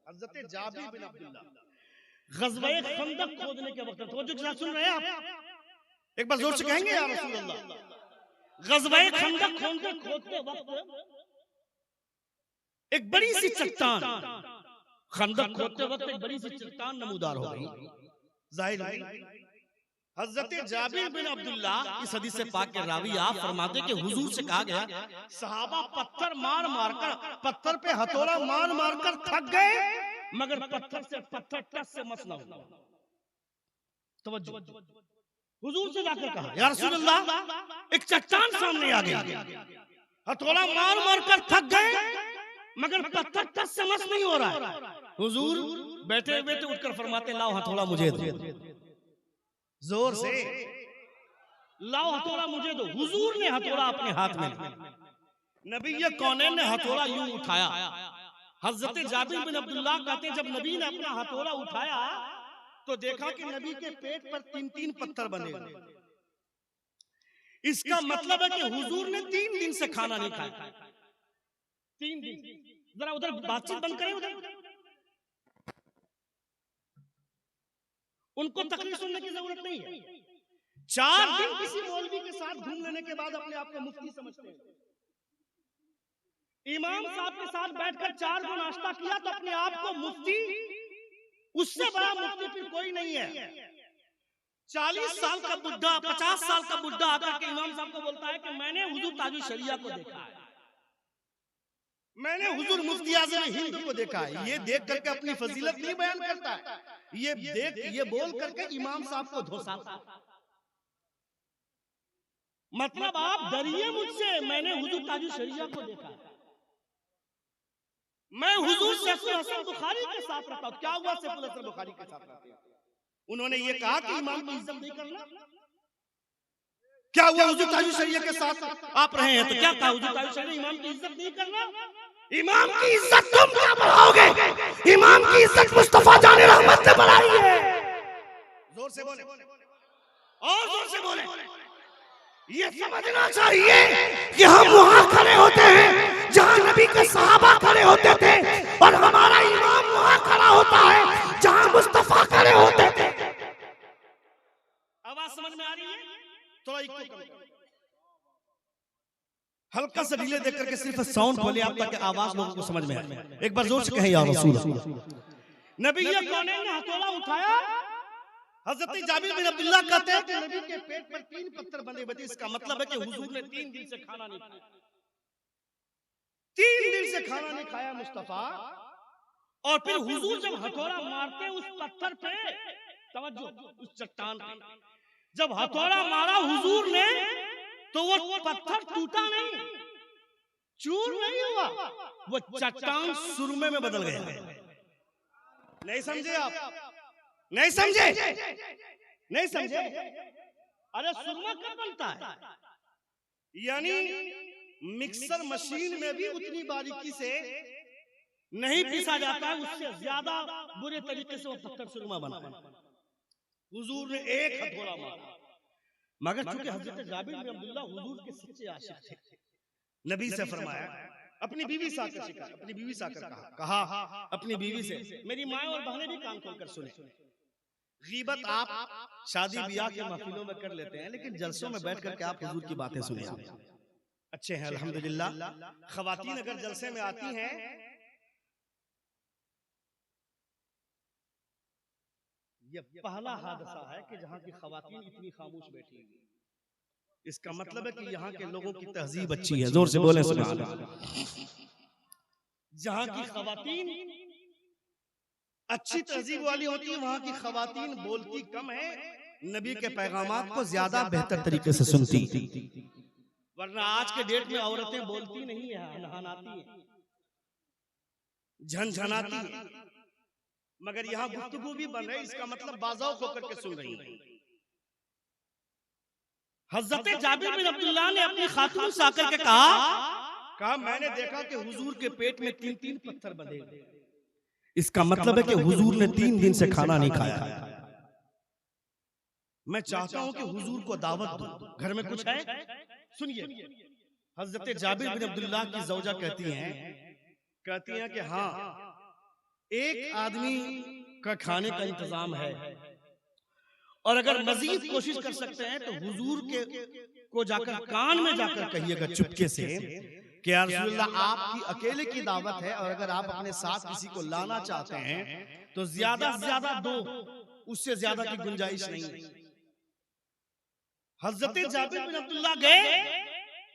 हज़रत जाबिर बिन अब्दुल्लाह ग़ज़वा खंदक खोदने के वक्त, तो जो सुन रहे हैं आप, एक बार जोर से कहेंगे या रसूल अल्लाह। ग़ज़वा खंदक खोदते वक्त एक बड़ी सी चट्टान, खंदक खोदते वक्त एक बड़ी सी चट्टान नमूदार हो गई। जाहिर है हजरत जाबिर बिन अब्दुल्ला इस हदीस पाक के रावी आप फरमाते कि हुजूर से कहा गया, सहाबा पत्थर मार मार कर, पत्थर पे हथौड़ा मार मार कर थक गए, मगर पत्थर से पत्थर टस से मस ना हुआ। तवज्जो, हुजूर से जाकर कहा, या रसूलल्लाह, एक चट्टान सामने आ गई, हथौड़ा मार मार कर थक गए, मगर पत्थर टस से मस नहीं हो रहा है। हुजूर बैठे हुए थे, उठकर फरमाते, लाओ हथौड़ा मुझे दो, जोर से लाओ हथौड़ा मुझे दो। हुजूर ने हथौड़ा अपने हाथ में लिया, नबी ये कौनैन ने हथौड़ा यूं उठाया। हजरत जाबिर बिन अब्दुल्लाह कहते, जब नबी ने अपना हथौड़ा उठाया तो देखा कि नबी के पेट पर 3-3 पत्थर बने हुए। इसका मतलब है कि हुजूर ने 3 दिन से खाना नहीं खाया। 3 दिन। जरा उधर बातचीत बंद करें, उधर उनको तकलीफ सुनने की जरूरत नहीं है। 4 दिन किसी मौलवी के साथ घूम लेने के बाद अपने आप को मुफ्ती समझते हैं। इमाम साहब के साथ बैठकर 4 दिन नाश्ता किया तो अपने आप को मुफ्ती, उससे बड़ा मुफ्ती फिर कोई नहीं है। 40 साल का बुढ़ा, 50 साल का बुढ़ा आकर के इमाम साहब को बोलता है कि मैंने हुजूर ताजुल शरिया को देखा है, मैंने हुजूर मुफ्ती आज़म हिंद को देखा है। ये देख करके अपनी फजीलत नहीं बयान करता है, ये बोल करके इमाम साहब को धोसाता है। मतलब आप डरिए मुझसे, मैंने हुजूर ताजुल शरिया को देखा है, मैं हुजूर सैफुल हसन बुखारी के साथ रहता हूं। क्या हुआ सैफुल हसन बुखारी के साथ रहते हैं? उन्होंने ये कहा कि इमाम की इज्जत नहीं करना। क्या हुआ हुजूर ताजुल शरिया के साथ आप रहे हैं तो क्या कहा हुजूर ताजुल शरिया इमाम की इज्जत नहीं करना? इमाम की इज्जत तुम क्या बढ़ाओगे? इमाम की इज्जत मुस्तफा जाने रहमत ने बढ़ाई है। जोर से बोले और जोर से बोले। ये समझना चाहिए कि हम वहां खड़े होते हैं जहां नबी के सहाबा खड़े होते थे, और हमारा इमाम वहां खड़ा होता है जहां मुस्तफा खड़े होते थे। आवाज समझ में आ रही है? थोड़ा इको कम करो, हल्का सा डिले देख करके सिर्फ साउंड खोले आप ताकि आवाज लोगों को समझ में आए। एक बार जोर से कहें या रसूल। नबी ये कौनैन ने हथौड़ा उठाया। हजरत जाबिर बिन अब्दुल्लाह कहते हैं कि नबी के पेट पर 3 पत्थर बंधे हुए थे। इसका मतलब है कि हुजूर ने 3 दिन से खाना नहीं खाया, 3 दिन से खाना नहीं खाया मुस्तफा। और फिर हुजूर जब हथौड़ा मारते उस पत्थर पे, तवज्जो, उस चट्टान पे जब हथौड़ा मारा हुजूर ने तो वो पत्थर टूटा नहीं, चूर नहीं हुआ, वो चट्टान सुरमे में बदल गया। नहीं समझे आप? नहीं समझे? नहीं समझे? अरे सुरमा कब बनता है? यानी मिक्सर मशीन में भी उतनी बारीकी से नहीं पीसा जाता है, उससे ज्यादा बुरे तरीके से वो पत्थर सुरमा बना। हुजूर ने एक हथौड़ा मारा, मगर चूंकि हजरत जाबिर बिन अब्दुल्लाह हुजूर के सच्चे आशिक थे, नबी से फरमाया, अपनी बीवी से आकर शिकायत, अपनी बीवी से आकर कहा अपनी बीवी से, मेरी माँ और बहनें भी कान खोलकर सुने, गीबत आप शादी ब्याह के महफिलों में कर लेते हैं, लेकिन जलसों में बैठ करके आप हुजूर की बातें सुने अच्छे हैं अल्हम्दुलिल्लाह। खवातीन अगर जलसे में आती हैं, ये पहला हादसा है कि जहां की खवातीन इतनी खामोश बैठी हुई। इसका मतलब है कि यहाँ के लोगों की तहजीब अच्छी है। जोर से बोले सुभान अल्लाह। जहां की खवातीन अच्छी तहजीब वाली होती है, वहां की खवातीन बोलती कम है, नबी के पैगामात को ज्यादा बेहतर तरीके से सुनती। वरना आज के डेट में औरतें बोलती नहीं है, नहानाती है, झनझनाती है, मगर यहाँ गुफ्तगू भी बन रही, इसका मतलब बाज़ौक़ होकर के सुन रही है। हज़रत जाबिर बिन अब्दुल्लाह ने अपनी खातून से आकर के कहा मैंने देखा कि हुजूर के पेट में 3-3 पत्थर बंधे हुए। इसका मतलब है कि हुजूर ने 3 दिन से खाना नहीं खाया। मैं चाहता हूं कि हुजूर को दावत दो, घर में कुछ है? सुनिए, हज़रत जाबिर बिन अब्दुल्लाह की ज़ौजा कहती हैं कि हाँ, एक आदमी का खाने का इंतजाम है, और अगर मजीद कोशिश कर सकते हैं तो हुजूर को जाकर कान में जाकर कहिएगा चुपके से कि या रसूलल्लाह आपकी अकेले की दावत है, और अगर आप अपने साथ किसी को लाना चाहते हैं तो ज्यादा से ज्यादा 2, उससे ज्यादा की गुंजाइश नहीं है। हजरत जाबिर बिन अब्दुल्लाह गए,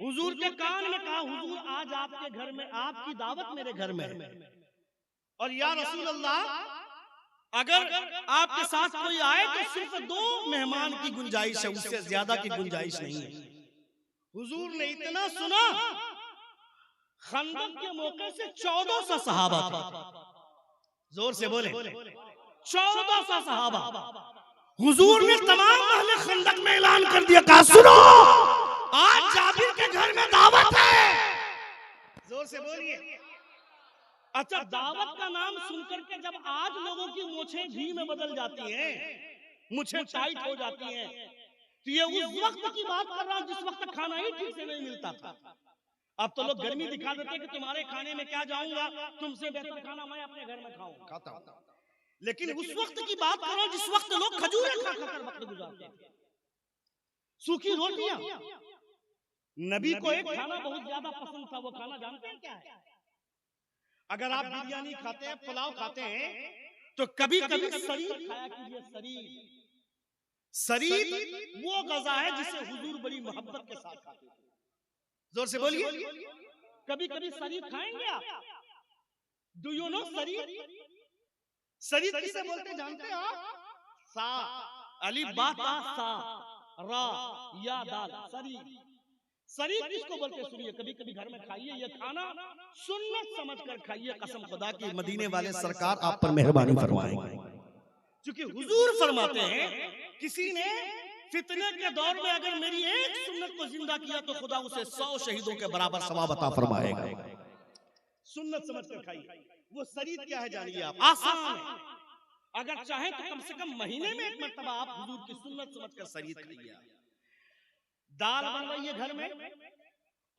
हुजूर के कान में कहा, हुजूर आज आपके घर में, आपकी दावत मेरे घर में है, और या रसूल अल्लाह अगर आपके साथ कोई आए तो सिर्फ 2 मेहमान की गुंजाइश है, उससे ज्यादा की गुंजाइश नहीं है। हुजूर ने इतना सुना, खंदक के मौके से 1400 सहाबा थे, जोर से बोले 1400 सहाबा। हुजूर ने तमाम अहले खंदक में ऐलान कर दिया, कहा सुनो आज जाबिर के घर में दावत है, जोर से बोलिए। अच्छा, दावत का नाम सुनकर के जब आज लोगों की मूछें घी में बदल जाती हैं, मूछें टाइट हो जाती हैं, तो ये उस वक्त की बात कर रहा हूं जिस वक्त खाना ही ठीक से नहीं मिलता था। अब तो लोग गर्मी दिखा देते कि तुम्हारे खाने में क्या जाऊंगा, तुमसे बेहतर खाना मैं अपने घर में खाता हूं। लेकिन उस वक्त की बात कर रहा हूं जिस वक्त लोग खजूरें खा खाकर वक्त गुजारते थे, सूखी रोटियां। नबी को एक खाना बहुत ज्यादा पसंद था, वो खाना जानते हैं क्या है? अगर आप बिरयानी खाते हैं, पुलाव खाते हैं, तो कभी कभी शरीर खाया कीजिए। शरीर वो गज़ा है जिसे हुजूर बड़ी मोहब्बत के साथ खाते थे। जोर से बोलिए, कभी कभी शरीर खाएंगे आप? डू यू नो शरीर? शरीर किसे बोलते जानते हैं आप? सा, अली बाता सा, रा या दाल, शरीर। शरीर किसको बोलते सुनिए, कभी कभी घर में खाइए, ये खाना सुन्नत समझकर खाइए। कसम खुदा की मदीने वाले सरकार आप पर मेहरबानी फरमाएंगे, क्योंकि हुजूर फरमाते हैं किसी ने फितने के दौर में अगर मेरी एक सुन्नत को जिंदा किया तो खुदा उसे 100 शहीदों के बराबर सवाब अता फरमाएगा। सुन्नत समझकर खाइए। वो शरीर क्या है जानिए आप, आसान है। अगर चाहे तो कम से कम महीने में एक मरतबा आप हुजूर की सुन्नत समझकर शरीर खाइए। दाल बनवाइए घर में,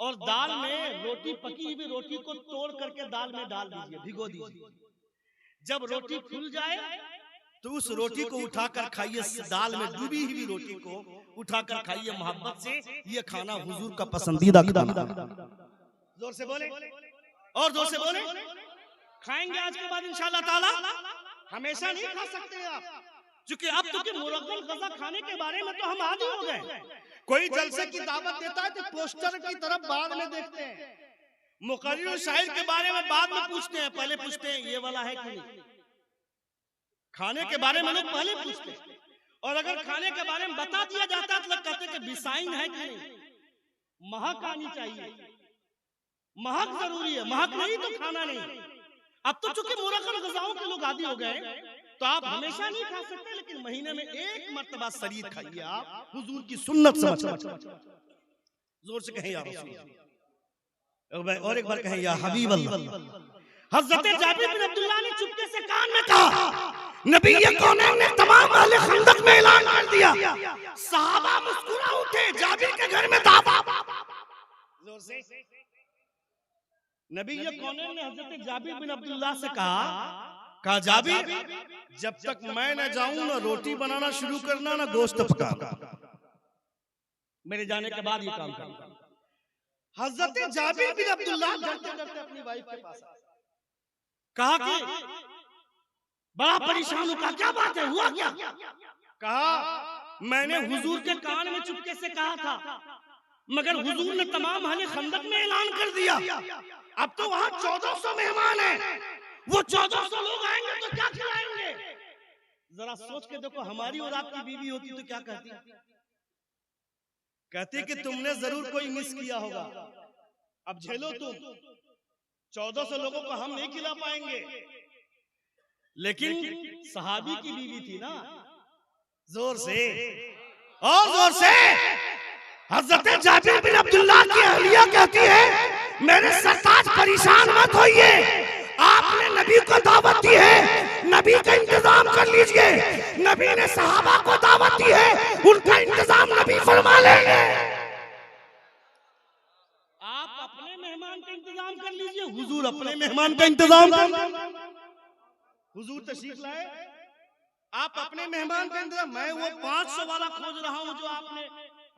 और दाल में रोटी, पकी हुई रोटी को तोड़ करके दाल में डाल दीजिए, भिगो दीजिए। जब रोटी फूल जाए तो उस रोटी को उठाकर खाइए, दाल में डूबी हुई रोटी को उठाकर खाइए मोहब्बत से। ये खाना हुजूर का पसंदीदा खाना। जोर से बोले, और जोर से बोले। खाएंगे आज के बाद इंशाअल्लाह ताला, हमेशा नहीं खा सकते आप, क्योंकि अब तो मुरक्कल गज़ा खाने के बारे में तो हम आदी हो गए। कोई जलसे की दावत देता है तो पोस्टर की तरफ बाद में देखते हैं, मुकर्रिर और शायर के बारे में बाद में पूछते हैं, पहले पूछते हैं ये वाला है कि नहीं। खाने के बारे में लोग पहले पूछते हैं, और अगर खाने के बारे में बता दिया जाता है तो लोग कहते हैं कि बिसाइन है कि नहीं, महक आनी चाहिए, महक जरूरी है, महक नहीं तो खाना नहीं। अब तो चूंकि मुरक्कल गज़ाओं के लोग आदी हो गए तो आप हमेशा नहीं खा सकते, लेकिन महीने में एक मर्तबा शरीर खाइए आप हुजूर की सुन्नत समझकर। जोर से कहें या रसूल अल्लाह, और एक बार कहें या हबीब अल्लाह। हज़रत जाबिर बिन अब्दुल्लाह ने चुपके से कान में कहा, नबी ये कौनैन ने तमाम अहले खंदक में ऐलान कर दिया। सहाबा मुस्कुरा उठे, जाबिर के घर में दावत। जोर से, नबी ये कौनैन ने हज़रत जाबिर बिन अब्दुल्लाह से कहा जाबिर जब तक मैं न जाऊं ना रोटी बनाना शुरू करना ना गोश्त पकाना, मेरे जाने के बाद ये काम करना। हज़रत जाबिर बिन अब्दुल्लाह डरते डरते अपनी वाइफ के पास आए, कहा कि बड़ा परेशान हूं, क्या बात है, हुआ क्या? कहा मैंने हुजूर के कान में चुपके से कहा था, मगर हुजूर ने तमाम अहले खंदक में ऐलान कर दिया। अब तो वहां 1400 मेहमान हैं, वो 1400 लोग आएंगे तो क्या खिलाएंगे? जरा सोच के देखो, हमारी और आपकी बीवी होती तो क्या कहती? कहती कि तुमने जरूर कोई मिस किया होगा, अब झेलो तुम, 1400 लोगों को हम नहीं खिला पाएंगे। लेकिन सहाबी की बीवी थी ना, जोर से और जोर से हज़रत जाबिर बिन अब्दुल्लाह की अहलिया कहती है मेरे सरताज परेशान मत होइए, आपने नबी को दावत दी है, नबी का इंतजाम कर लीजिए। नबी ने सहाबा को दावत दी है, उनका इंतजाम नबी फरमा लेंगे। आप अपने मेहमान का इंतजाम कर लीजिए, हुजूर अपने मेहमान का इंतजाम। हुजूर तशरीफ लाए, आप अपने मेहमान का इंतजाम। मैं वो 500 वाला खोज रहा हूं जो आपने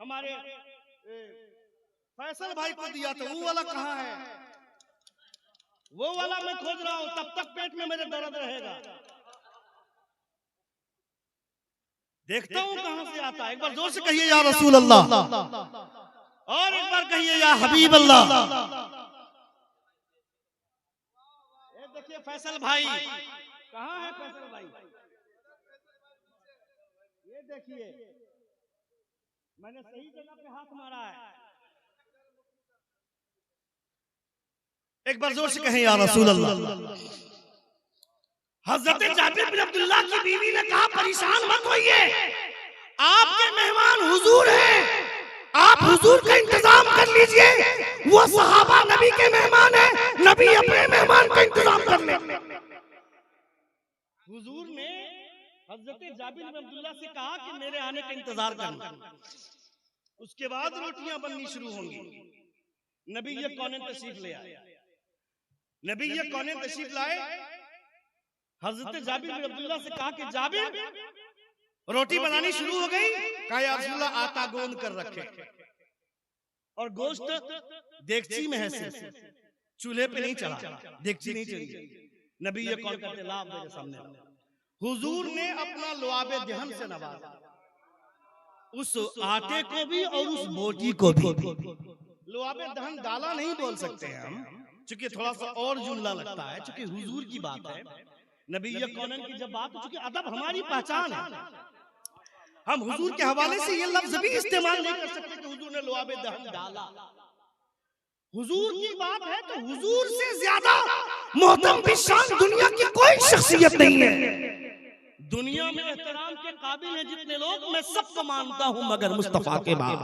हमारे फैसल भाई को दिया था, वो वाला कहाँ है? वो वाला मैं खोज रहा हूं, तब तक पेट में मेरे दर्द रहेगा। देखता हूँ कहां से आता है। एक बार जोर से कहिए या रसूल अल्लाह, और एक बार कहिए या हबीब अल्लाह। ये देखिए फैसल भाई, कहाँ है फैसल भाई? ये देखिए मैंने सही जगह पे हाथ मारा है। एक बार जोर से कहें या रसूल अल्लाह। हजरत जाबिर बिन अब्दुल्लाह की बीवी ने कहा परेशान मत होइए, आपके मेहमान हुजूर हैं, आप हुजूर का इंतजाम कर लीजिए। वो सहाबा नबी के मेहमान हैं, नबी अपने मेहमान का इंतजाम कर ले। हुजूर ने हजरत जाबिर बिन अब्दुल्लाह से कहा कि मेरे आने का इंतजार करना, उसके बाद रोटियां बननी शुरू होंगी। नबी ये कौनेन तशरीफ ले आए, नबी ये कौनेन तशरीफ लाए। हजरत जाबिर बिन अब्दुल्लाह से कहा कि जाबिर रोटी बनानी शुरू हो गई। कहा या रसूलल्लाह आटा गोंद कर रखे, और गोश्त देगची में है, सिर्फ चूल्हे पे नहीं चला, देगची नहीं चली। नबी ये कौन करते लाभ मेरे सामने। हुजूर ने अपना लुआबे दहन से नवाजा, उस आटे को भी और उस बोटी को भी। लुआबे दहन डाला नहीं बोल सकते हैं हम, चूंकि थोड़ा सा और जुमला लगता है, चूंकि हुजूर की बात है, नबी ये कौनन की जब बात, चूंकि अदब हमारी पहचान है, हम हुजूर के हवाले से ये लफ्ज भी इस्तेमाल नहीं कर सकते कि हुजूर ने लुआबे दहन डाला। हुजूर की बात है तो हुजूर से ज्यादा मोहतरम बिशान दुनिया की कोई शख्सियत नहीं है। दुनिया में एहतराम के काबिल है जितने लोग, मैं सबको मानता हूं मगर मुस्तफा के बाद।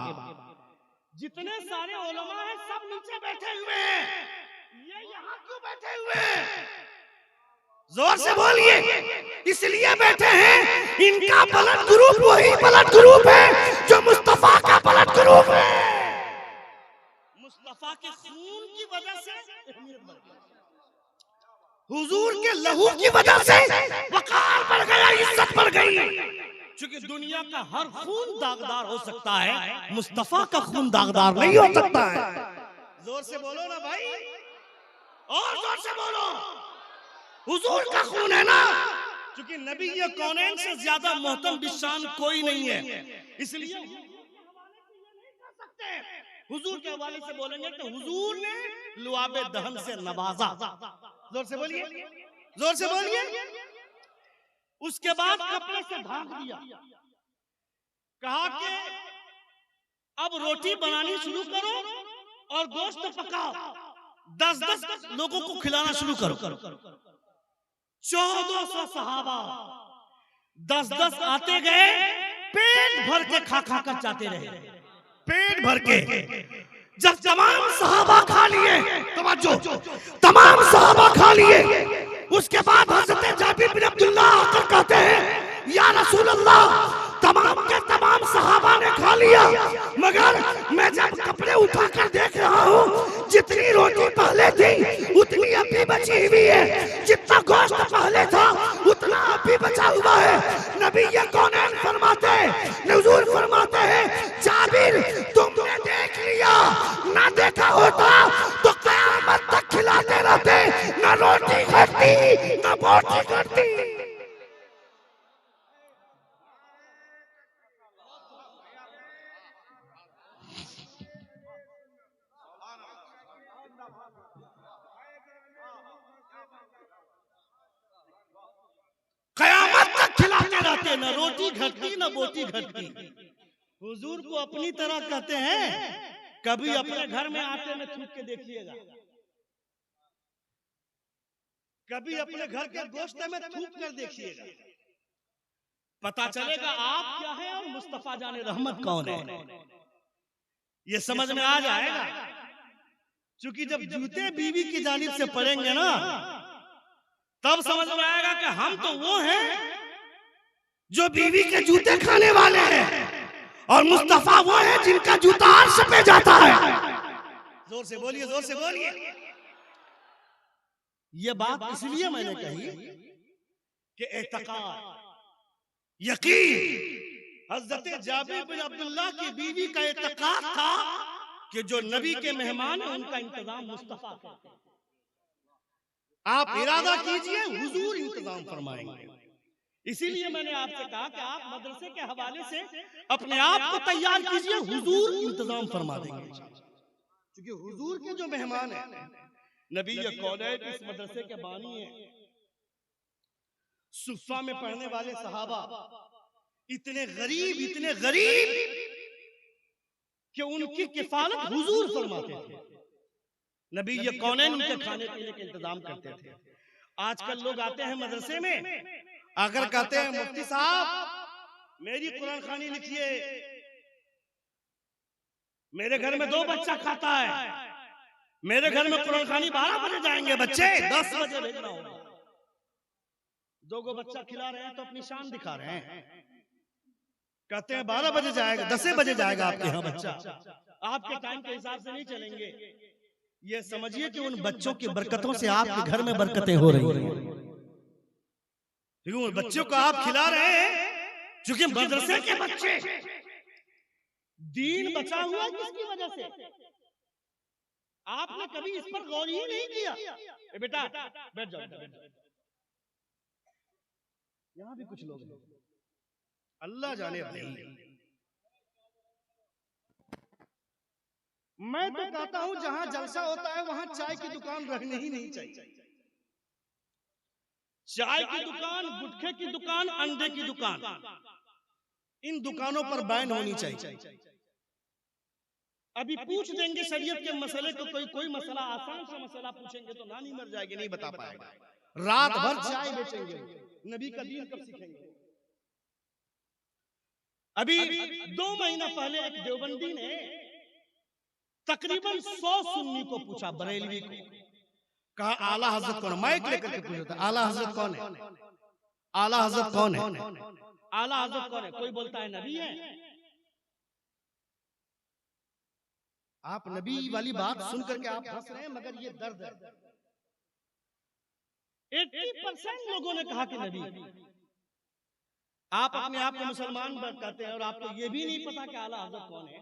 जितने सारे उलमा हैं सब नीचे बैठे हुए हैं, ये यहाँ क्यों बैठे हुए हैं? जोर से बोलिए। इसलिए बैठे हैं, इनका ब्लड ग्रुप वही ब्लड ग्रुप है जो मुस्तफा का ब्लड ग्रुप है। मुस्तफा के खून की वजह से, हुजूर के लहू की वजह से वकार बढ़ गया, इज्जत बढ़ गई। क्योंकि दुनिया का हर खून दागदार हो सकता है, मुस्तफा का खून दागदार नहीं हो सकता है। जोर से बोलो ना भाई, और जोर से बोलो। हुजूर का खून है ना, क्योंकि नबी ये कौनैन से ज्यादा मोहतरम बिशान कोई नहीं है। इसलिए हुजूर के हवाले से बोलेंगे तो हुजूर ने लुआबे दहन से नवाजा। जोर से बोलिए, जोर से बोलिए। उसके बाद कपड़े से ढांक दिया, कहा कि अब रोटी बनानी शुरू करो और गोश्त पकाओ, 10-10 लोगों को खिलाना शुरू करो। 1400 सहाबा 10-10 आते गए, पेट भर के खा खा कर जाते रहे, पेट भर के। जब तमाम सहाबा खा लिए, तमाम सहाबा खा लिए, उसके बाद हज़रत जाबिर बिन अब्दुल्लाह आकर कहते हैं या रसूल अल्लाह, तमाम के तमाम सहाबा ने खा लिया, मगर मैं जब कपड़े उठाकर देख रहा हूँ, जितनी रोटी पहले थी उतनी अभी बची हुई है, जितना गोश्त पहले था उतना अभी बचा हुआ है। नबी ये कौनैन फरमाते हैं, हुजूर फरमाते हैं, जाबिर तुमने देख लिया, ना देखा होता तो क़यामत तक खिलाते रहते, ना रोटी घटती ना बोटी घटती। क़यामत तक खिलाते रहते, ना रोटी घटती ना बोटी घटती। हुजूर को अपनी तरह कहते हैं, कभी अपने घर में आटे में थूक के देखिएगा, कभी अपने घर के गोश्त में थूक कर देखिएगा, पता चलेगा आप क्या है और मुस्तफा जाने रहमत कौन है, ये समझ में आ जाएगा। क्योंकि जब जूते बीवी की जानिब से पड़ेंगे ना, तब समझ में आएगा कि हम तो वो हैं जो बीवी के जूते खाने वाले हैं, और मुस्तफा वो है जिनका जूता अर्श पे जाता है। जोर से बोलिए, जोर से बोलिए। ये बात इसलिए मैंने कही कि एतकाद, यकीन, हज़रत जाबिर बिन अब्दुल्लाह की बीवी का एतकाद था कि जो नबी के मेहमान हैं उनका इंतजाम मुस्तफा करते हैं। आप इरादा कीजिए, हुजूर इंतजाम फरमाएंगे। इसीलिए मैंने आपसे कहा कि आप मदरसे के हवाले से अपने आप को तैयार कीजिए, हुजूर इंतजाम फरमा देंगे। क्योंकि हुजूर के जो मेहमान हैं, नबी कौनैन इस मदरसे के बानी हैं। सुफ़ा में पढ़ने वाले सहाबा इतने गरीब कि उनकी किफालत हुजूर फरमाते थे। नबी कौनैन उनके खाने पीने के इंतजाम करते थे। आजकल लोग आते हैं मदरसे में, अगर कहते हैं मुफ्ती साहब मेरी कुरान खानी लिखिए, मेरे घर में 2 बच्चा खाता है, मेरे घर में कुरान खानी 12 बजे जाएंगे बच्चे, 10 बजे भेजना होगा। 2 बच्चा खिला रहे हैं तो अपनी शान दिखा रहे हैं। कहते हैं 12 बजे जाएगा, 10 बजे जाएगा आपके यहाँ बच्चा। आपके टाइम के हिसाब से नहीं चलेंगे। ये समझिए कि उन बच्चों की बरकतों से आपके घर में बरकतें हो रही हैं। क्योंकि उन बच्चों को आप खिला रहे हैं, क्योंकि मदरसे के बच्चे, दीन बचा हुआ किसकी वजह से? आपने कभी इस पर गौर ही नहीं किया। बेटा बैठ जाओ, यहाँ भी कुछ लोग हैं, अल्लाह जाने भाई। मैं तो कहता हूं जहां जलसा होता है वहां चाय की दुकान रखनी ही नहीं चाहिए। चाय की दुकान, गुटखे की दुकान, अंडे की दुकान, इन दुकानों पर बैन होनी चाहिए। अभी पूछ देंगे शरीयत के मसले को, कोई मसला आसान सा मसला पूछेंगे तो नानी मर जाएगी, नहीं बता पाएगा। रात भर चाय बेचेंगे, नबी का दीन कब सीखेंगे? अभी 2 महीना पहले एक देवबंदी ने तकरीबन 100 सुन्नी को पूछा, बरेलवी को, कहा आला हजरत कौन है? माइक लेकर के पूछा था, आला हजरत कौन है? आला हजरत कौन है? आला हजरत कौन है? कोई बोलता है नबी है। आप नबी वाली बात सुन करके आप हंस रहे हैं, मगर ये दर्द है। 80% लोगों ने कहा कि नबी। आप अपने आप को मुसलमान कहते हैं और आपको ये भी नहीं पता कि आला हजरत कौन है।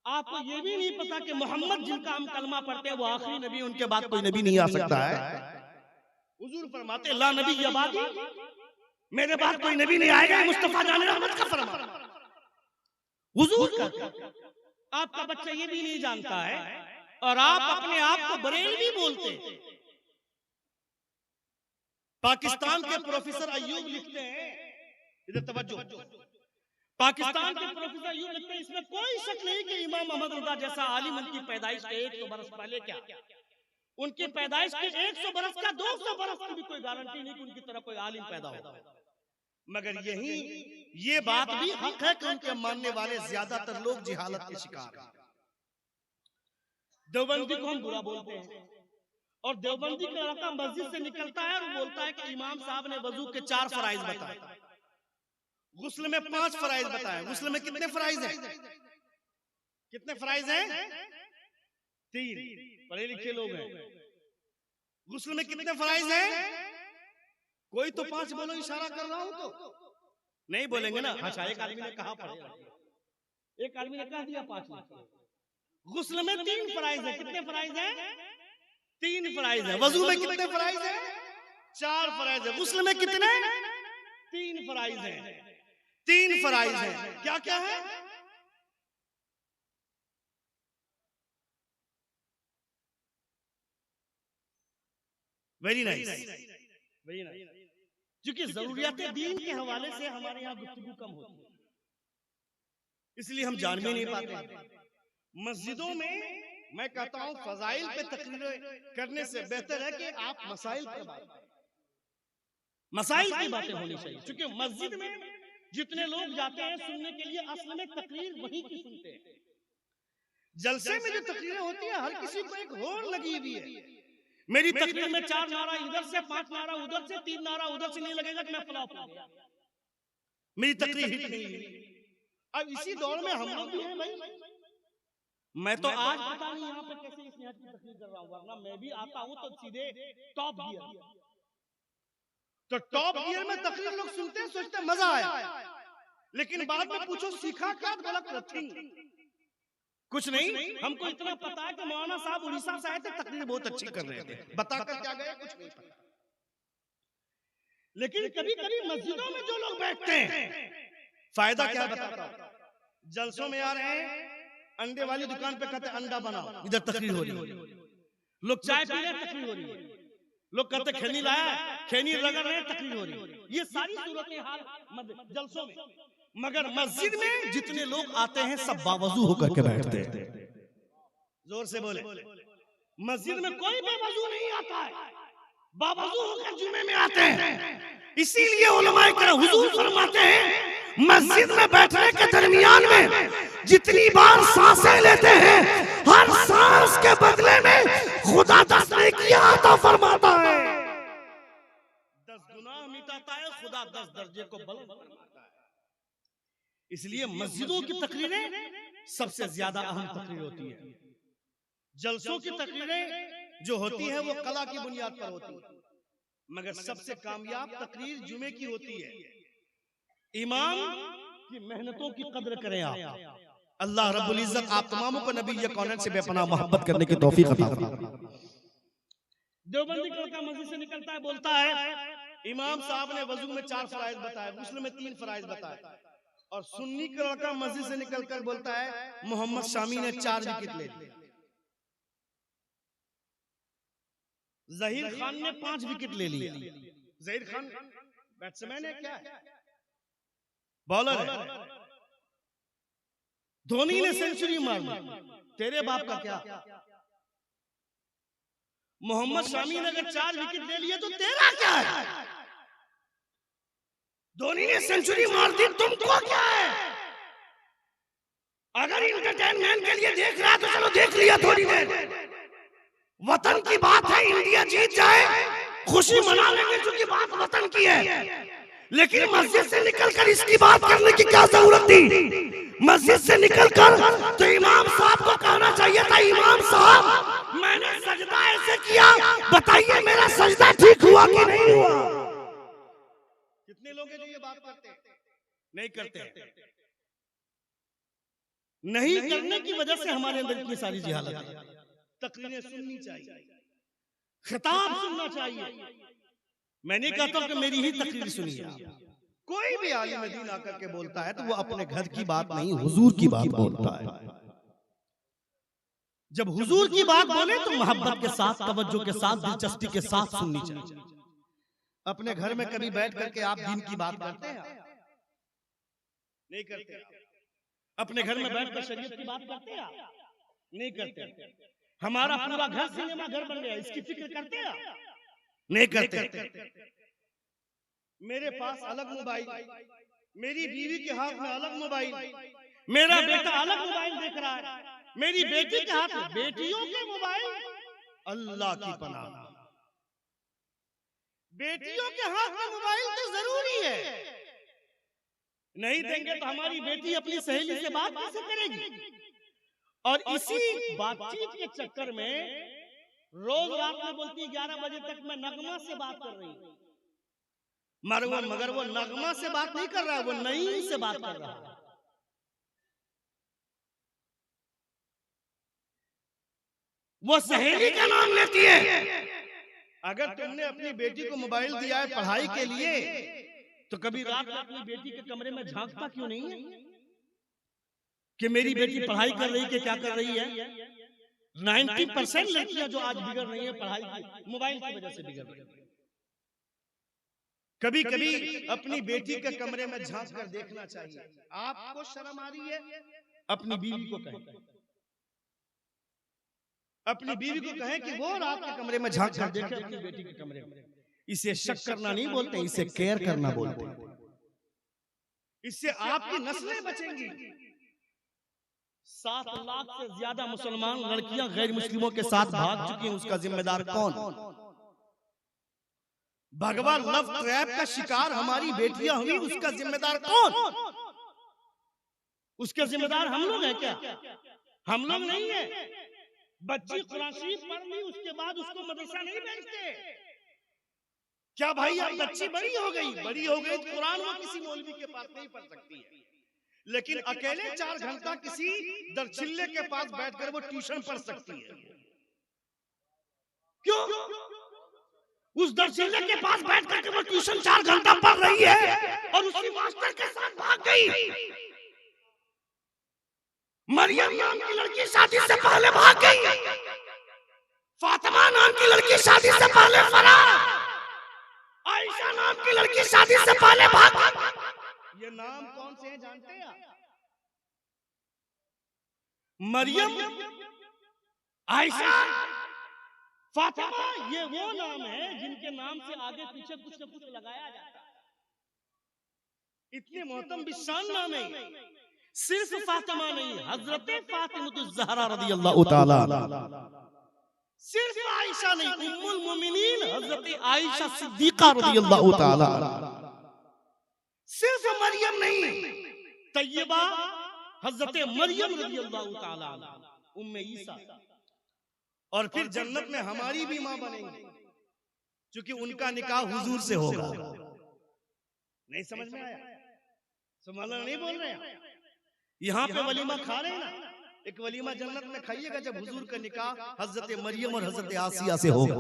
आपको ये भी नहीं पता कि मोहम्मद जिनका हम कलमा पढ़ते हैं वो आखिरी नबी, उनके बाद कोई नबी नहीं आ सकता है। हुजूर फरमाते ला नबी ये बात, मेरे बाद कोई नबी नहीं आएगा, मुस्तफा जाने रहमत का फरमान। हुजूर कहते, आपका बच्चा ये भी नहीं जानता है और आप अपने आप को बरेलवी बोलते। पाकिस्तान के प्रोफेसर अय्यूब लिखते हैं, इधर तवज्जो, पाकिस्तान के प्रोफेसर अय्यूब लिखते हैं इसमें कोई शक नहीं कि इमाम अहमद रजा जैसा आलिम उनकी पैदाइश के 100 बरस पहले, क्या उनकी पैदाइश के 100 बरस का 200 बरस की भी कोई गारंटी नहीं कि उनकी तरह कोई आलिम पैदा होगा। मगर ये बात भी हक है कि उनके मानने वाले ज्यादातर लोग जिहालत के शिकार हैं। देवबंदी को हम बुरा बोलते हैं और देवबंदी का लड़का मस्जिद से निकलता है और बोलता है कि इमाम साहब ने वजू के 4 फराइज बताए, गुस्ल में 5 फराइज बताए। गुस्ल में कितने फराइज हैं? कितने फराइज हैं? 3। पढ़े लिखे लोग हैं। गुस्ल में कितने फराइज हैं? कोई तो 5 बोलो, इशारा कर रहा हूं तो नहीं बोलेंगे ना। अच्छा, एक आदमी ने कहा पढ़े, एक आदमी ने कह दिया 5। गुस्ल में 3 फराइज है। कितने फराइज हैं? 3 फराइज है। वजू में कितने फराइज हैं? 4 फराइज है। गुस्ल में कितने? 3 फराइज हैं। 3 फराइज हैं। क्या क्या है? Very nice, very nice. क्योंकि जरूरियात दीन के हवाले से हमारे यहाँ गुफ्तगू कम होती है, इसलिए हम जान भी नहीं पाते। मस्जिदों में मैं कहता हूं फजाइल पे तकरीरें करने से बेहतर है कि आप मसाइल पर बात करें। मसाइल की बातें होनी चाहिए, क्योंकि मस्जिद में जितने लोग जाते हैं सुनने के लिए, असल में तकरीर वही की सुनते हैं। जलसे में जो तकरीरें होती है, हर किसी को एक होड़ लगी हुई है। मेरी तकरीर में 4 नारा इधर से, 5 नारा उधर से, 3 नारा उधर से नहीं लगेगा कि मैं फ्लॉप हो गया, मेरी तकरीर हिट नहीं हुई। अब इसी दौर में हम लोग भी हैं भाई। मैं तो आज पता नहीं यहाँ पे कैसे इस नियत की तकरीर कर रहा हूँ, वरना मैं भी आता हूँ तो सीधे टॉप गियर। तो टॉप गियर में तकरीर लोग सुनते हैं, सोचते हैं मजा आया, लेकिन बाद में पूछो सीखा क्या? गलत नथिंग, कुछ नहीं। हमको इतना पता है कि मौलाना साहब उड़ीसा से आए थे, तकरीर बहुत अच्छी कर रहे थे, बताकर क्या गए कुछ नहीं पता। लेकिन कभी कभी मस्जिदों में जो लोग बैठते हैं, फायदा क्या बताता हूं। जलसों में आ रहे हैं, अंडे वाली दुकान पे कहते अंडा बनाओ, इधर तकरीर हो रही है। लोग चाय पी रहे हैं, तकरीर हो रही है। लोग कहते खैनी लाया, खैनी रगड़ रहे हैं, तकरीर हो रही है। ये सारी सूरतें हाल जलसों में। मगर मस्जिद में जितने लोग आते हैं सब बावजू होकर के बैठते हैं। जोर से बोले, मस्जिद में कोई बेवजू नहीं आता है, बावजू होकर जुमे में आते हैं। इसीलिए उलमाए करम हुजूर फरमाते हैं, मस्जिद में बैठने के दरमियान में जितनी बार सांसें लेते हैं, हर सांस के बदले में खुदा 10 नेकियां अता फरमाता है। 10 गुनाह मिटाता है खुदा, 10 दर्जे को बुलंद फरमाता है। इसलिए मस्जिदों की तकरीरें सबसे ज्यादा अहम तकरीर होती है। जलसों की तकरीरें जो होती है वो कला की बुनियाद पर होती है, मगर सबसे कामयाब तकरीर जुमे की होती है। इमाम की मेहनतों की कद्र करें आप। अल्लाह रब्बुल इज्जत आप तमामों को नबी ये कौन से बेपनाह मोहब्बत करने की तौफीक अता फरमाए। देवबंदी का मस्जिद से निकलता है, बोलता है इमाम साहब ने वजू में 4 फराइज बताए, गुस्ल में 3 फराइज बताए, और सुन्नी का लड़का मस्जिद से निकलकर बोलता है मोहम्मद शामी ने 4 विकेट ले लिए, जहीर खान ने 5 विकेट ले लिया। जहीर खान बैट्समैन है क्या है? बॉलर है। धोनी ने सेंचुरी मार ली, तेरे बाप का क्या? मोहम्मद शामी ने अगर 4 विकेट ले लिए तो तेरा क्या है? धोनी ने सेंचुरी मार दी, तुमको क्या है? अगर इंटरटेनमेंट के लिए देख रहा है तो चलो देख लिया थोड़ी देर। वतन की बात है, इंडिया जीत जाए खुशी मना लेंगे क्योंकि बात वतन की है। लेकिन मस्जिद से निकलकर इसकी बात करने की क्या जरूरत थी? मस्जिद से निकलकर तो इमाम साहब को कहना चाहिए था, इमाम साहब मैंने सजदा ऐसे किया, बताइए मेरा सजदा ठीक हुआ कि नहीं हुआ? कितने लोग हैं जो ये बात करते हैं? नहीं करते। नहीं करने की वजह से हमारे अंदर इतनी सारी जिहालत है। तकरीरें सुननी चाहिए, खिताब सुनना चाहिए। मैं नहीं कहता कि मेरी ही तकरीर सुनिए। कोई भी आलिम दीन आकर के बोलता है तो वो अपने घर की बात नहीं, हुजूर की बात बोलता है। जब हुजूर की बात बोले तो मोहब्बत के साथ, तवज्जो के साथ, दिलचस्पी के साथ सुननी चाहिए। अपने घर में कभी बैठ करके आप दीन की बात करते हैं? नहीं करते। अपने घर में बैठ कर शरीयत की बात करते हैं? नहीं करते। हमारा पूरा घर सिनेमा घर बन गया, इसकी फिक्र करते हैं? नहीं करते। मेरे पास अलग मोबाइल, मेरी बीवी के हाथ में अलग मोबाइल, मेरा बेटा अलग मोबाइल देख रहा है, मेरी बेटी के हाथ में, बेटियों के मोबाइल, अल्लाह की पनाह, बेटियों के हाथ में मोबाइल तो जरूरी है। नहीं देंगे तो हमारी बेटी अपनी सहेली से बात कैसे करेगी? और इसी बातचीत के चक्कर में रोज रात में बोलती है 11 बजे तक मैं नगमा से बात कर रही हूँ। मगर वो नगमा से बात नहीं कर रहा है, वो नईम से बात कर रहा है। वो सहेली का नाम लेती है। अगर तुमने अपनी बेटी को मोबाइल दिया है पढ़ाई के लिए, तो कभी रात में अपनी बेटी के कमरे में झांकता क्यों नहीं है कि मेरी बेटी पढ़ाई कर रही है, क्या कर रही है? 90% लड़कियां जो आज बिगड़ रही है पढ़ाई मोबाइल की वजह से बिगड़ रही है। कभी कभी अपनी बेटी के कमरे में झांक कर देखना चाहिए। आपको शर्म आ रही है, अपनी बीवी को कहें, अपनी बीवी को कहें कि वो रात के कमरे में झांक कर देखे अपनी बेटी के कमरे में। इसे शक करना नहीं बोलते, इसे केयर करना बोलते। इससे आपकी नस्लें बचेंगी। 7 लाख से ज्यादा मुसलमान लड़कियां गैर मुस्लिमों के साथ भाग चुकी हैं, उसका जिम्मेदार कौन? भगवान लव ट्रैप का शिकार हमारी बेटियां हुई, उसका जिम्मेदार कौन? उसके जिम्मेदार हम लोग हैं क्या? हम लोग नहीं है। बच्ची कुरान शरीफ पढ़ ली, उसके बाद उसको मदरसा नहीं भेजते क्या भाई? अब बच्ची बड़ी हो गई तो कुरान वो किसी मौलवी के पास नहीं पढ़ सकती है, लेकिन अकेले 4 घंटा किसी दरचिल्ले के पास बैठकर वो ट्यूशन पढ़ सकती है। क्यों? उस दरजिले के पास बैठ करके वो ट्यूशन 4 घंटा पढ़ रही है और उसी मास्टर के साथ भाग गई। मरियम नाम की लड़की शादी से पहले भाग गई, फातिमा नाम की लड़की शादी से पहले फरार, आयशा नाम की लड़की शादी से पहले भाग। ये नाम कौन से हैं जानते हैं आप? मरियम, आयशा, फातिमा, ये वो नाम है जिनके नाम से आगे पीछे कुछ न कुछ लगाया जाता है। इतने मोहतरम बिशान नाम है। सिर्फ फातिमा नहीं, हजरत फातिमा ज़हरा रज़ियल्लाहु ताला, सिर्फ आयशा नहीं, उम्मुल मोमिनीन हजरत आयशा सिद्दीका रज़ियल्लाहु ताला, सिर्फ मरियम नहीं, तैयबा हजरत मरियम रज़ियल्लाहु ताला, उम्मे ईसा। और फिर जन्नत में हमारी भी मां बनेंगी, क्योंकि उनका निकाह हुजूर से होगा। नहीं समझ में आया? सुभान नहीं बोल रहे हैं? यहाँ पे वलीमा खा रहे हैं ना, एक वलीमा जन्नत में खाइएगा जब हुजूर का निकाह हजरत मरियम और हजरत आसिया से होगा।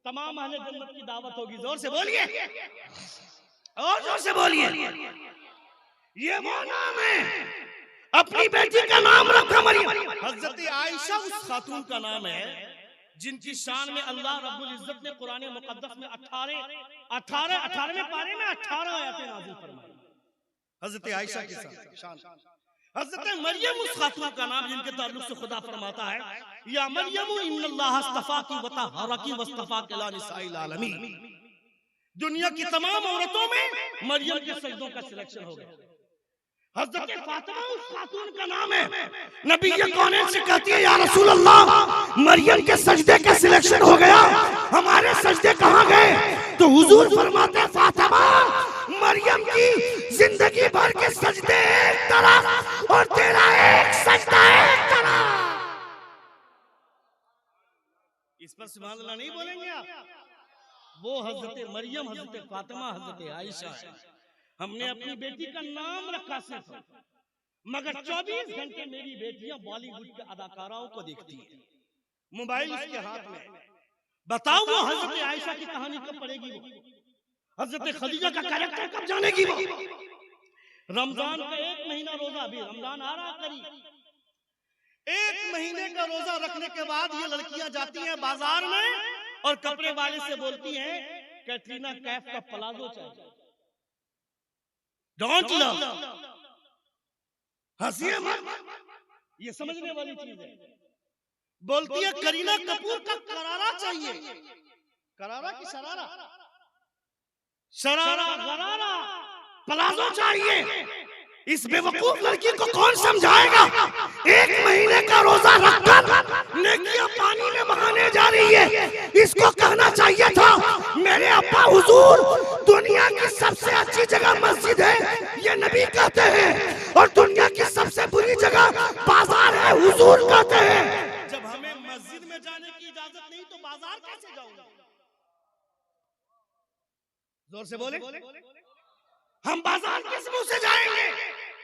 तमाम अहले जन्नत की दावत होगी। जोर से बोलिए, और जोर से बोलिए। ये वो नाम है, अपनी बेटी का नाम रखा मरियम। हजरत आयशा उस खातून का नाम है जिनकी शान में अल्लाह रब्बुल इज्जत ने कुरान मुकद्दस में 18वें पारे में 18 आयतें नाज़िल फरमाई हजरत आयशा के साथ शान। हजरत मरियम उस खातून का नाम जिनके ताल्लुक से खुदा फरमाता है, या मरियम इन्नल्लाह अस्तफाकी व तहरकी वस्तफाक अला निसाइल आलमीन। दुनिया की तमाम औरतों में मरियम के सजदों का सिलेक्शन हो गया। हजरत फातिमा उस खातून का नाम है। नबी ये कौन से कहती है, या रसूल अल्लाह मरियम के सजदे का सिलेक्शन हो गया, हमारे सजदे कहाँ गए? तो हुजूर फरमाते, फातिमा मरियम की जिंदगी भर के सजदे एक तरफ और तेरा एक सजदा एक तरफ। इस पर सुभान अल्लाह नहीं बोलेंगे आप? वो हजरत मरियम, हजरत फातिमा, हजरत आयशा है। हमने अपनी बेटी का नाम रखा सिर्फ, मगर 24 घंटे मेरी बेटियां बॉलीवुड के अदाकाराओं को देखती है, मोबाइल उसके हाथ में। बताओ वो हजरत आयशा की कहानी कब पढ़ेगी? वो हजरत खदीजा का कैरेक्टर कब जानेगी? वो रमजान का 1 महीना रोजा, अभी रमजान आ रहा करीब, 1 महीने का रोजा रखने के बाद ये लड़कियां जाती हैं बाजार में और कपड़े वाले से बोलती हैं, कैटरीना कैफ का प्लाजो चाहिए। डोंट लव, हंसिए मत, ये समझने वाली चीज है। बोलती है करीना कपूर का करारा चाहिए। करारा की शरारा? शरारा गरारा प्लाजो चाहिए। इस बेवकूफ लड़की को कौन समझाएगा? 1 महीने का रोजा रखकर नेकियां पानी में बहाने जा रही है। इसको कहना चाहिए था, मेरे अब्बा हुजूर दुनिया की सबसे अच्छी जगह मस्जिद है, ये नबी कहते हैं, और दुनिया की सबसे बुरी जगह बाजार है, हुजूर कहते हैं। जब हमें मस्जिद में जाने की इजाजत नहीं तो बाजार कैसे जाऊंगा? जोर से बोले, हम बाजार किस मुंह से जाएंगे?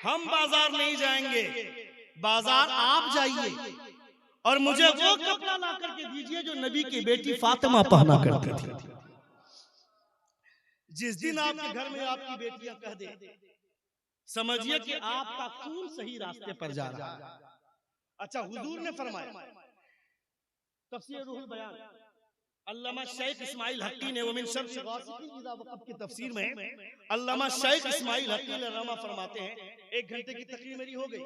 हम बाजार नहीं जाएंगे, बाजार आप जाइए और मुझे वो कपड़ा ला करके दीजिए जो नबी की बेटी फातिमा पहना करती थी। जिस दिन आपके घर में आपकी बेटियां कह दे, समझिए कि आपका खून सही रास्ते पर जा रहा है। अच्छा, हुजूर ने फरमाया, तफसीर रूहुल बयान अल्लामा शेख इस्माइल हक्की ने वमिन शर्र गासिकिन इज़ा वक़ब की तफसीर में अल्लामा शेख इस्माइल हक्की रहमा फरमाते हैं, 1 घंटे की तकरीर मेरी हो गई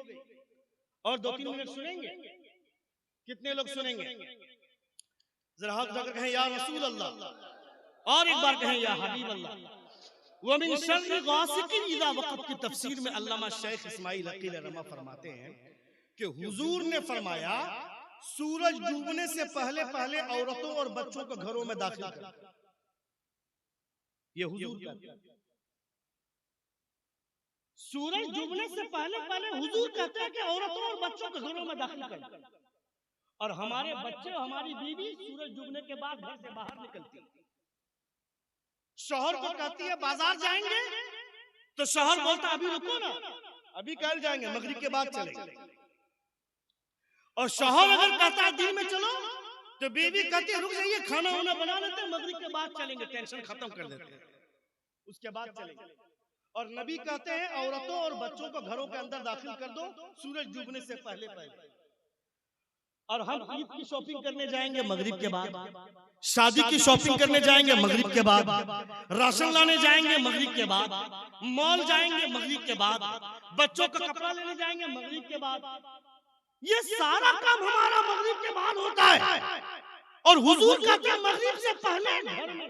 और 2-3 मिनट सुनेंगे। कितने लोग सुनेंगे? जरा हाथ उठाकर कहें या रसूल अल्लाह, और एक बार कहें या हबीब अल्लाह। वमिन शर्र गासिकिन इज़ा वक़ब की तफसीर में अल्लामा शेख इस्माइल हक्की रहमा फरमाते हैं कि हुजूर ने फरमाया, सूरज डूबने से पहले पहले औरतों और बच्चों को घरों में दाखिल कर। ये हुजूर कहते हैं, सूरज डूबने से पहले पहले हुजूर कहते हैं कि औरतों और बच्चों को घरों में दाखिल कर। और हमारे बच्चे, हमारी बीवी सूरज डूबने के बाद घर से बाहर निकलती है। शौहर को कहती है बाजार जाएंगे, तो शौहर बोलता अभी रुको ना, अभी कल जाएंगे, मगरिब के बाद चलेंगे। और शौहर अगर कहता है दिन में चलो, तो बीवी कहती है रुक जाइए, खाना वाना बना लेते हैं, मगरिब के बाद चलेंगे, टेंशन खत्म कर देते हैं, उसके बाद चलेंगे। और नबी कहते हैं औरतों और बच्चों को घरों के अंदर दाखिल कर दो सूरज डूबने से पहले पहले। और हम ईद की शॉपिंग करने जाएंगे मगरिब के बाद, शादी की शॉपिंग करने जाएंगे मगरिब के बाद, राशन लाने जाएंगे मगरिब के बाद, मॉल जाएंगे मगरिब के बाद, बच्चों का कपड़ा लेने जाएंगे मगरिब के बाद। ये सारा काम हमारा मगरिब के बाद होता है। और हुजूर कहते हैं मगरिब से पहले घर में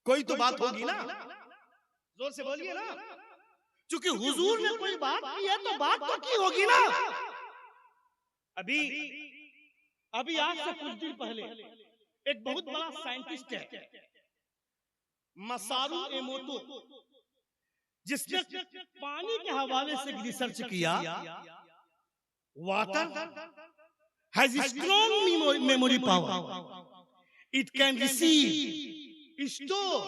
कोई तो बात होगी ना, जोर से बोलिए ना, क्योंकि हुजूर ने कोई बात की है तो बात तो की होगी ना। अभी आज से कुछ दिन पहले एक बहुत बड़ा साइंटिस्ट है मसारू एमोटो, जिसने पानी के हवाले से रिसर्च किया। Water has strong memory power, it can receive, store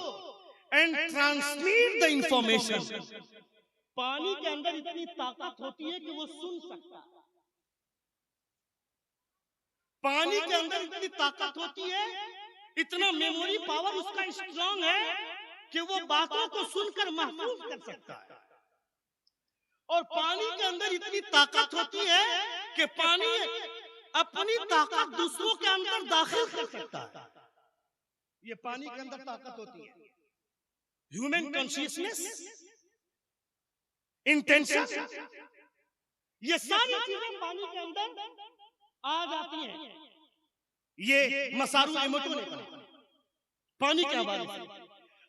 and transmit the information. पानी के अंदर इतनी ताकत होती है कि वो सुन सकता है। पानी के अंदर इतनी ताकत होती है, इतना मेमोरी पावर उसका स्ट्रांग है कि वो बातों को सुनकर महसूस कर सकता है। और पानी के अंदर इतनी ताकत होती है कि पानी अपनी ताकत दूसरों के अंदर दाखिल कर सकता है। ये पानी के अंदर ताकत होती है। ह्यूमन कॉन्शियसनेस, इंटेंशन, ये सारी चीजें पानी के अंदर आ जाती हैं। ये मसारू एमोटो ने कहा पानी के हवाले से।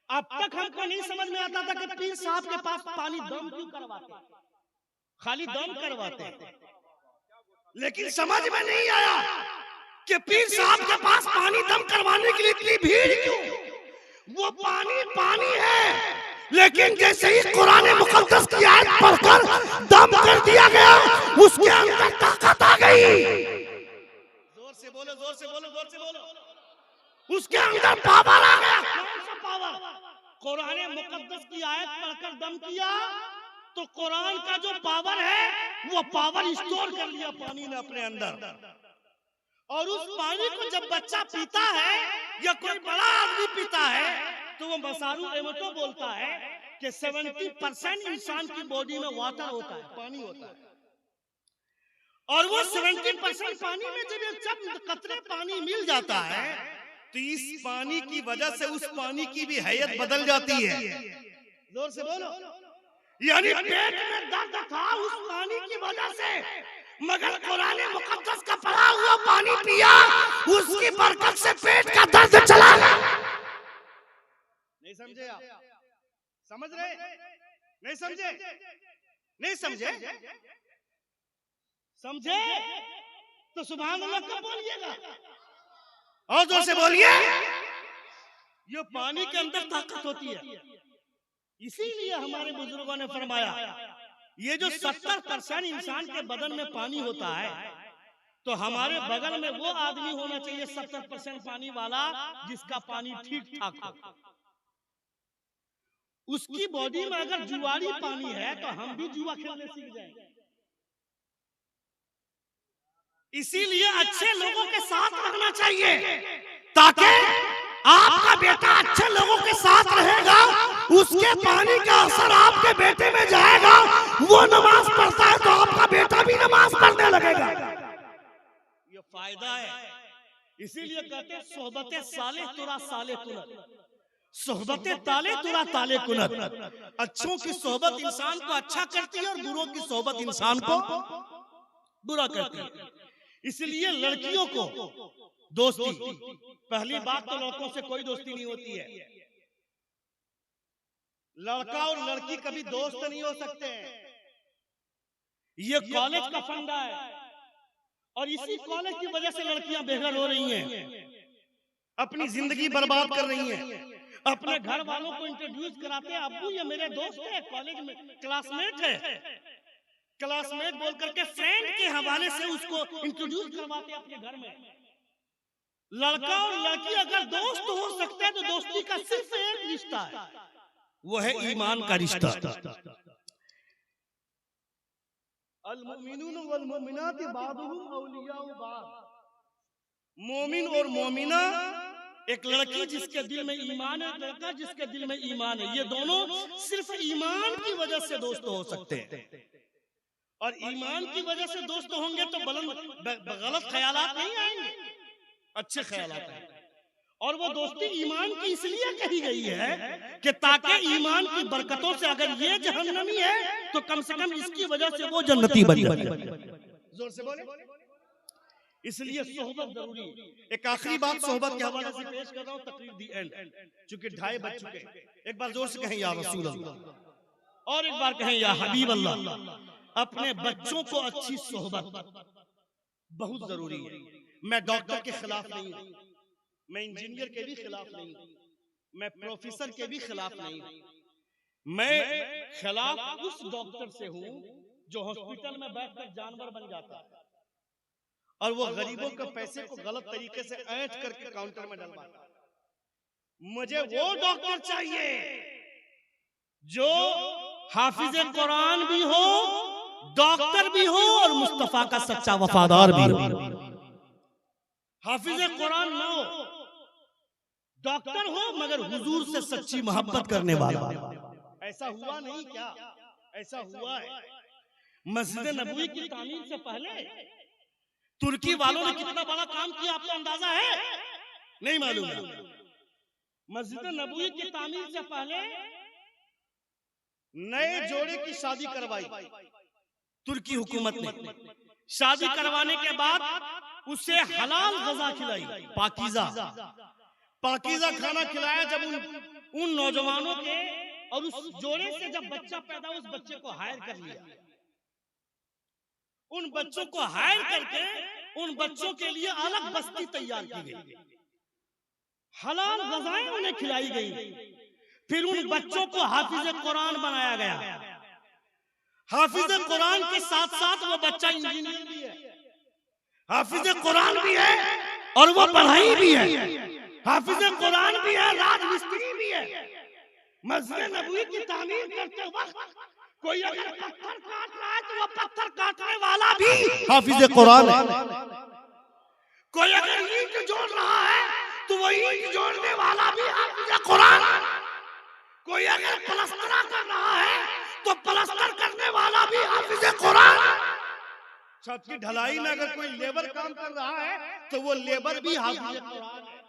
अब तक हमको नहीं समझ में आता था कि पीर साहब के पास पानी दम क्यों करवाते, खाली दम करवाते, लेकिन समझ में नहीं आया कि पीर साहब के पास पानी दम करवाने के लिए इतनी भीड़ क्यों। वो पानी पानी है, लेकिन जैसे ही कुरान मुकद्दस की आयत पढ़कर दम कर दिया गया, उसके अंदर ताकत आ गई। जोर से बोलो, जोर से बोलो, जोर से बोलो। उसके अंदर पावर आ गया। कौन सा पावर? कुरान मुकद्दस की आयत पढ़कर दम किया तो कुरान का जो पावर है वो पावर स्टोर कर लिया पानी ने अपने अंदर। और उस पानी को जब बच्चा पीता है या कोई बड़ा आदमी पीता है तो वो मसारू एमोटो बोलता है कि 70% इंसान की बॉडी में वाटर होता है, पानी होता है। और वो 70% पानी में जब कतरे पानी मिल जाता है तो इस पानी की वजह से उस पानी की भी हैयत बदल जाती है। जोर से बोलो। यानी पेट में दर्द था उस पानी की वजह से, मगर कुरान मुकद्दस का पढ़ा हुआ पानी पिया, उसकी बरकत से पेट का दर्द चला गया। नहीं समझे आप? समझ रहे? नहीं समझे? नहीं समझे? समझे तो सुभान अल्लाह कब बोलिएगा? और जोर से बोलिए। ये पानी के अंदर ताकत होती है। इसीलिए हमारे बुजुर्गों ने फरमाया ये जो 70% इंसान के बदन में पानी होता है तो हमारे बगल में वो आदमी होना चाहिए 70% पानी वाला जिसका पानी ठीक ठाक हो। उसकी बॉडी में अगर जुआरी पानी है तो हम भी जुआ खेलने सीख जाएंगे। इसीलिए अच्छे लोगों के साथ रहना चाहिए ताकि आपका बेटा अच्छे लोगों के साथ रहेगा, उसके पानी का असर आपके बेटे में जाएगा। वो नमाज पढ़ता है तो आपका बेटा भी नमाज पढ़ने लगेगा। ये फायदा है। इसीलिए कहते हैं सोहबते साले तुरा साले कुनत, सोहबते ताले तुरा ताले कुनत। अच्छों की सोहबत इंसान को अच्छा करती है और बुरों की सोहबत इंसान को बुरा करती है। इसलिए लड़कियों को दोस्ती, पहली बात तो लड़कों से कोई दोस्ती नहीं होती है। लड़का और लड़की कभी दोस्त नहीं हो सकते हैं। ये कॉलेज का फंडा है और इसी कॉलेज की वजह से लड़कियां बेघर हो रही हैं, अपनी जिंदगी बर्बाद कर रही हैं। अपने घर वालों को इंट्रोड्यूस कराते हैं, अब्बू ये मेरे दोस्त है, कॉलेज में क्लासमेट है, क्लासमेट बोल करके फ्रेंड के हवाले से उसको इंट्रोड्यूस करवाते हैं अपने घर में। लड़का और लड़की अगर दोस्त हो सकते हैं तो दोस्ती का सिर्फ एक रिश्ता है, वो है ईमान का रिश्ता। अल मुमिनून वल मुमिनात बादुहुम औलियाउ बाद। मोमिन और मोमिना, एक लड़की जिसके दिल में ईमान है, एक लड़का जिसके दिल में ईमान है, ये दोनों सिर्फ ईमान की वजह से दोस्त हो सकते हैं। और ईमान की वजह से दोस्त होंगे तो गलत ख्यालात नहीं आएंगे, अच्छे ख्यालात आएंगे। और वो दोस्ती ईमान की इसलिए कही गई है कि ताकि ईमान की बरकतों से अगर ये जहन्नमी है तो कम से कम इसकी वजह से वो जन्नती बन जाए। जोर से बोले। इसलिए सोहबत जरूरी है। एक आखिरी बात सोहबत के हवाले से पेश कर रहा हूँ, तकरीर दी एंड, चूंकि 2:30 बज चुके हैं। एक बार जोर से कहें या रसूल अल्लाह, और एक बार कहें या हबीब अल्लाह। अपने बच्चों को अच्छी सोहबत बहुत जरूरी है। मैं डॉक्टर के खिलाफ नहीं हूँ, मैं इंजीनियर के भी खिलाफ नहीं हूँ, मैं प्रोफेसर के भी खिलाफ नहीं हूँ। मैं खिलाफ उस डॉक्टर से हूँ जो हॉस्पिटल में बैठकर जानवर बन जाता है और वो गरीबों के पैसे को गलत तरीके से ऐंठ करके काउंटर में डलवाता है। मुझे वो डॉक्टर चाहिए जो हाफिज कुरान भी हो, डॉक्टर भी हो और मुस्तफा का सच्चा वफादार भी हो। हाफिज कुरान ना हो, डॉक्टर हो मगर हुजूर से सच्ची मोहब्बत करने वाला। ऐसा हुआ नहीं क्या? ऐसा हुआ है। मस्जिद नबवी की तामीर से पहले तुर्की वालों ने कितना बड़ा काम किया, आपको अंदाजा है? नहीं मालूम है। मस्जिद नबवी की तामीर से पहले नए जोड़े की शादी करवाई तुर्की हुकूमत ने। शादी करवाने के बाद उसे हलाल गज़ा खिलाई, पाकीज़ा खाना खिलाया। जब उन नौजवानों के और उस जोड़े से जब बच्चा पैदा, उस बच्चे को हायर कर लिया। उन बच्चों को हायर करके उन बच्चों के लिए अलग बस्ती तैयार की गई, हलाल गज़ाएं उन्हें खिलाई गई। फिर उन बच्चों को हाफिज कुरान बनाया गया। हाफिज कुरान के साथ साथ वो बच्चा इंजीनियर भी है, हाफिज कुरान भी है और वो पढ़ाई भी है, हाफिज कुरान भी है, राजमिस्त्री भी है। मस्जिद नबवी की तामीर करते वक्त कोई अगर पत्थर काट रहा है तो वो पत्थर काटने वाला भी हाफिज कुरान है। कोई अगर ईंट जोड़ रहा है तो वो ईंट जोड़ने वाला भी हाफिज कुरान है। कोई अगर प्लास्टर कर रहा है तो प्लास्टर करने वाला भी हाफिज कुरान है। छत की ढलाई में अगर कोई लेबर काम कर रहा है तो वो लेबर भी हाफिज कुरान है।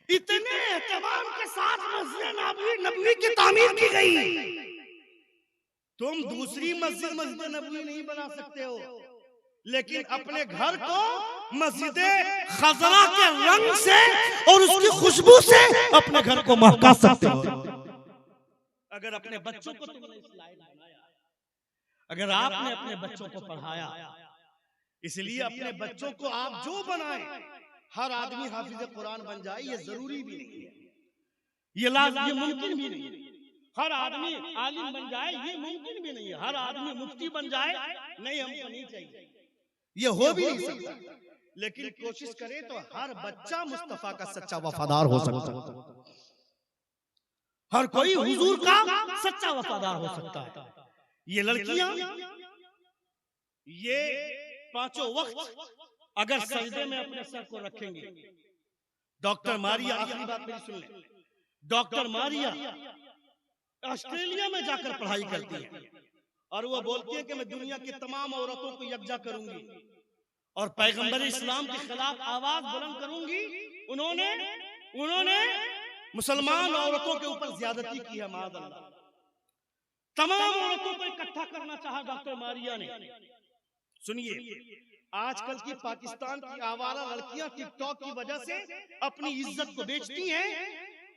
इतने एहतमाम के साथ मस्जिद नबवी की तामीर की गई। तुम दूसरी मस्जिद नबवी नहीं बना सकते हो, लेकिन अपने घर को मस्जिद खजरा के रंग से और उसकी खुशबू से अपने घर को महका सकते हो। अगर अपने बच्चों को तुमने इस लायक बनाया, अगर आपने अपने बच्चों को पढ़ाया, इसलिए अपने बच्चों को आप जो बनाए, हर आदमी हाफिज कुरान बन जाए ये जरूरी भी नहीं है, ये मुमकिन भी नहीं है। हर आदमी आलिम बन जाए ये मुमकिन भी नहीं है। हर आदमी मुफ्ती बन जाए नहीं, हमको नहीं चाहिए, ये हो भी नहीं सकता। लेकिन कोशिश करें तो हर बच्चा मुस्तफा का सच्चा वफादार हो सकता है, हर कोई हुजूर का सच्चा वफादार हो सकता है। ये लड़कियां ये पांचों वक्त अगर सजदे में अपने सर को रखेंगे, डॉक्टर मारिया, आखिरी बात मेरी सुन ले, डॉक्टर मारिया ऑस्ट्रेलिया में जाकर पढ़ाई करती है और वो बोलती है कि मैं दुनिया की तमाम औरतों को यकजा करूंगी और पैगंबर इस्लाम के खिलाफ आवाज बुलंद करूंगी। उन्होंने मुसलमान औरतों के ऊपर ज्यादती की है, माअल्लाह। तमाम औरतों को इकट्ठा करना चाहा डॉक्टर मारिया ने। सुनिए, आजकल की पाकिस्तान की आवारा लड़कियां टिकटॉक की वजह से अपनी इज्जत को बेचती हैं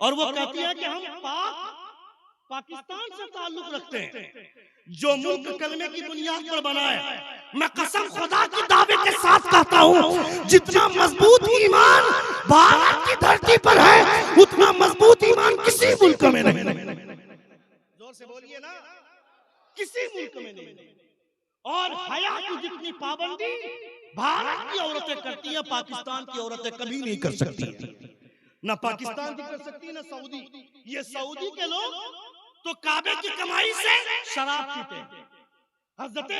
और वो कहती है कि हम पाकिस्तान से ताल्लुक रखते हैं, जो मुल्क कलमे की बुनियाद पर बना है। मैं कसम खुदा की दावे के साथ कहता हूँ, जितना मजबूत ईमान भारत की धरती पर है उतना मजबूत ईमान किसी मुल्क में नहीं। जोर से बोलिए ना, किसी मुल्क में नहीं। और हया की जितनी पाबंदी भारत की औरतें करती हैं, पाकिस्तान की औरतें कभी नहीं कर सकती। ना पाकिस्तान की कर सकती, ना सऊदी। ये सऊदी के लोग तो काबे की कमाई से शराब पीते हैं, हजरत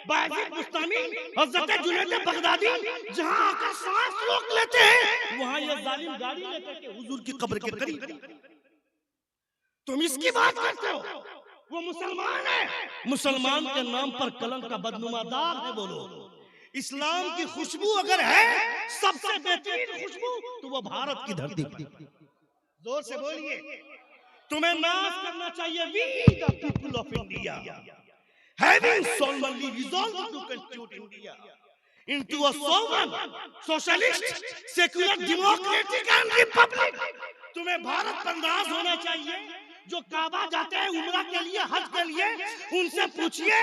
बायजीद बुस्तामी, हजरत जुनैद बगदादी जहां आकर सांस रोक लेते हैं, वहां ये जालिम गाड़ी लेकर के हुजूर की कब्र के करीब। तुम इसकी बात करते हो? वो मुसलमान है, मुसलमान के नाम पर कलंक का बदनुमादार है वो लोग। इस्लाम की खुशबू अगर है सबसे बेहतरीन खुशबू, तो वो भारत की धरती पर। जोर से बोलिए, तुम्हें नाज करना चाहिए। We the people of India having solemnly resolved to constitute India into a sovereign, socialist, secular, democratic and republic। तुम्हें भारत पर नाज होना चाहिए। जो काबा जाते हैं उम्रा के लिए, हज के लिए, उनसे पूछिए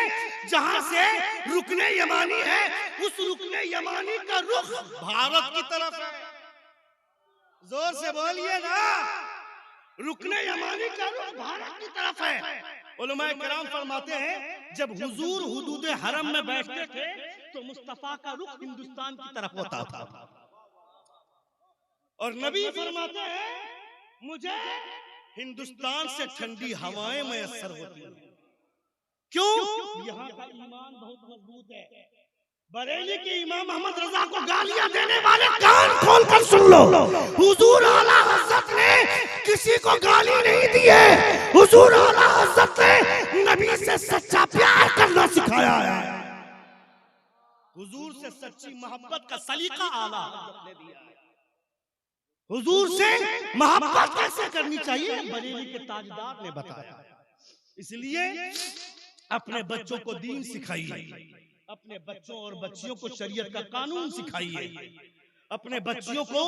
जहां से रुकने यमानी है, उस रुकने यमानी का रुख भारत की तरफ है। जोर से बोलिए ना, रुकने यमानी का रुख भारत की तरफ है। उलमाए किराम फरमाते हैं जब हुजूर हुदूद हरम में बैठते थे तो मुस्तफा का रुख हिंदुस्तान की तरफ होता था। और नबी फरमाते हैं मुझे हिंदुस्तान से ठंडी हवाएं मैसर होती हैं। क्यों? यहाँ का ईमान बहुत मजबूत है। बरेली के इमाम मोहम्मद रजा को गालियां देने वाले कान खोल कर सुन लो, हुजूर आला हज़रत ने किसी को गाली नहीं दी है। हुजूर आला हज़रत ने नबी से सच्चा प्यार करना सिखाया है। हुजूर से सच्ची मोहब्बत का सलीका आला हज़रत ने दिया है। हुजूर से मोहब्बत कैसे करनी चाहिए बरेली के ताजदार ने बताया। इसलिए अपने बच्चों को दीन सिखाइए, अपने बच्चों और बच्चियों को शरीयत का कानून सिखाइए। अपने बच्चियों को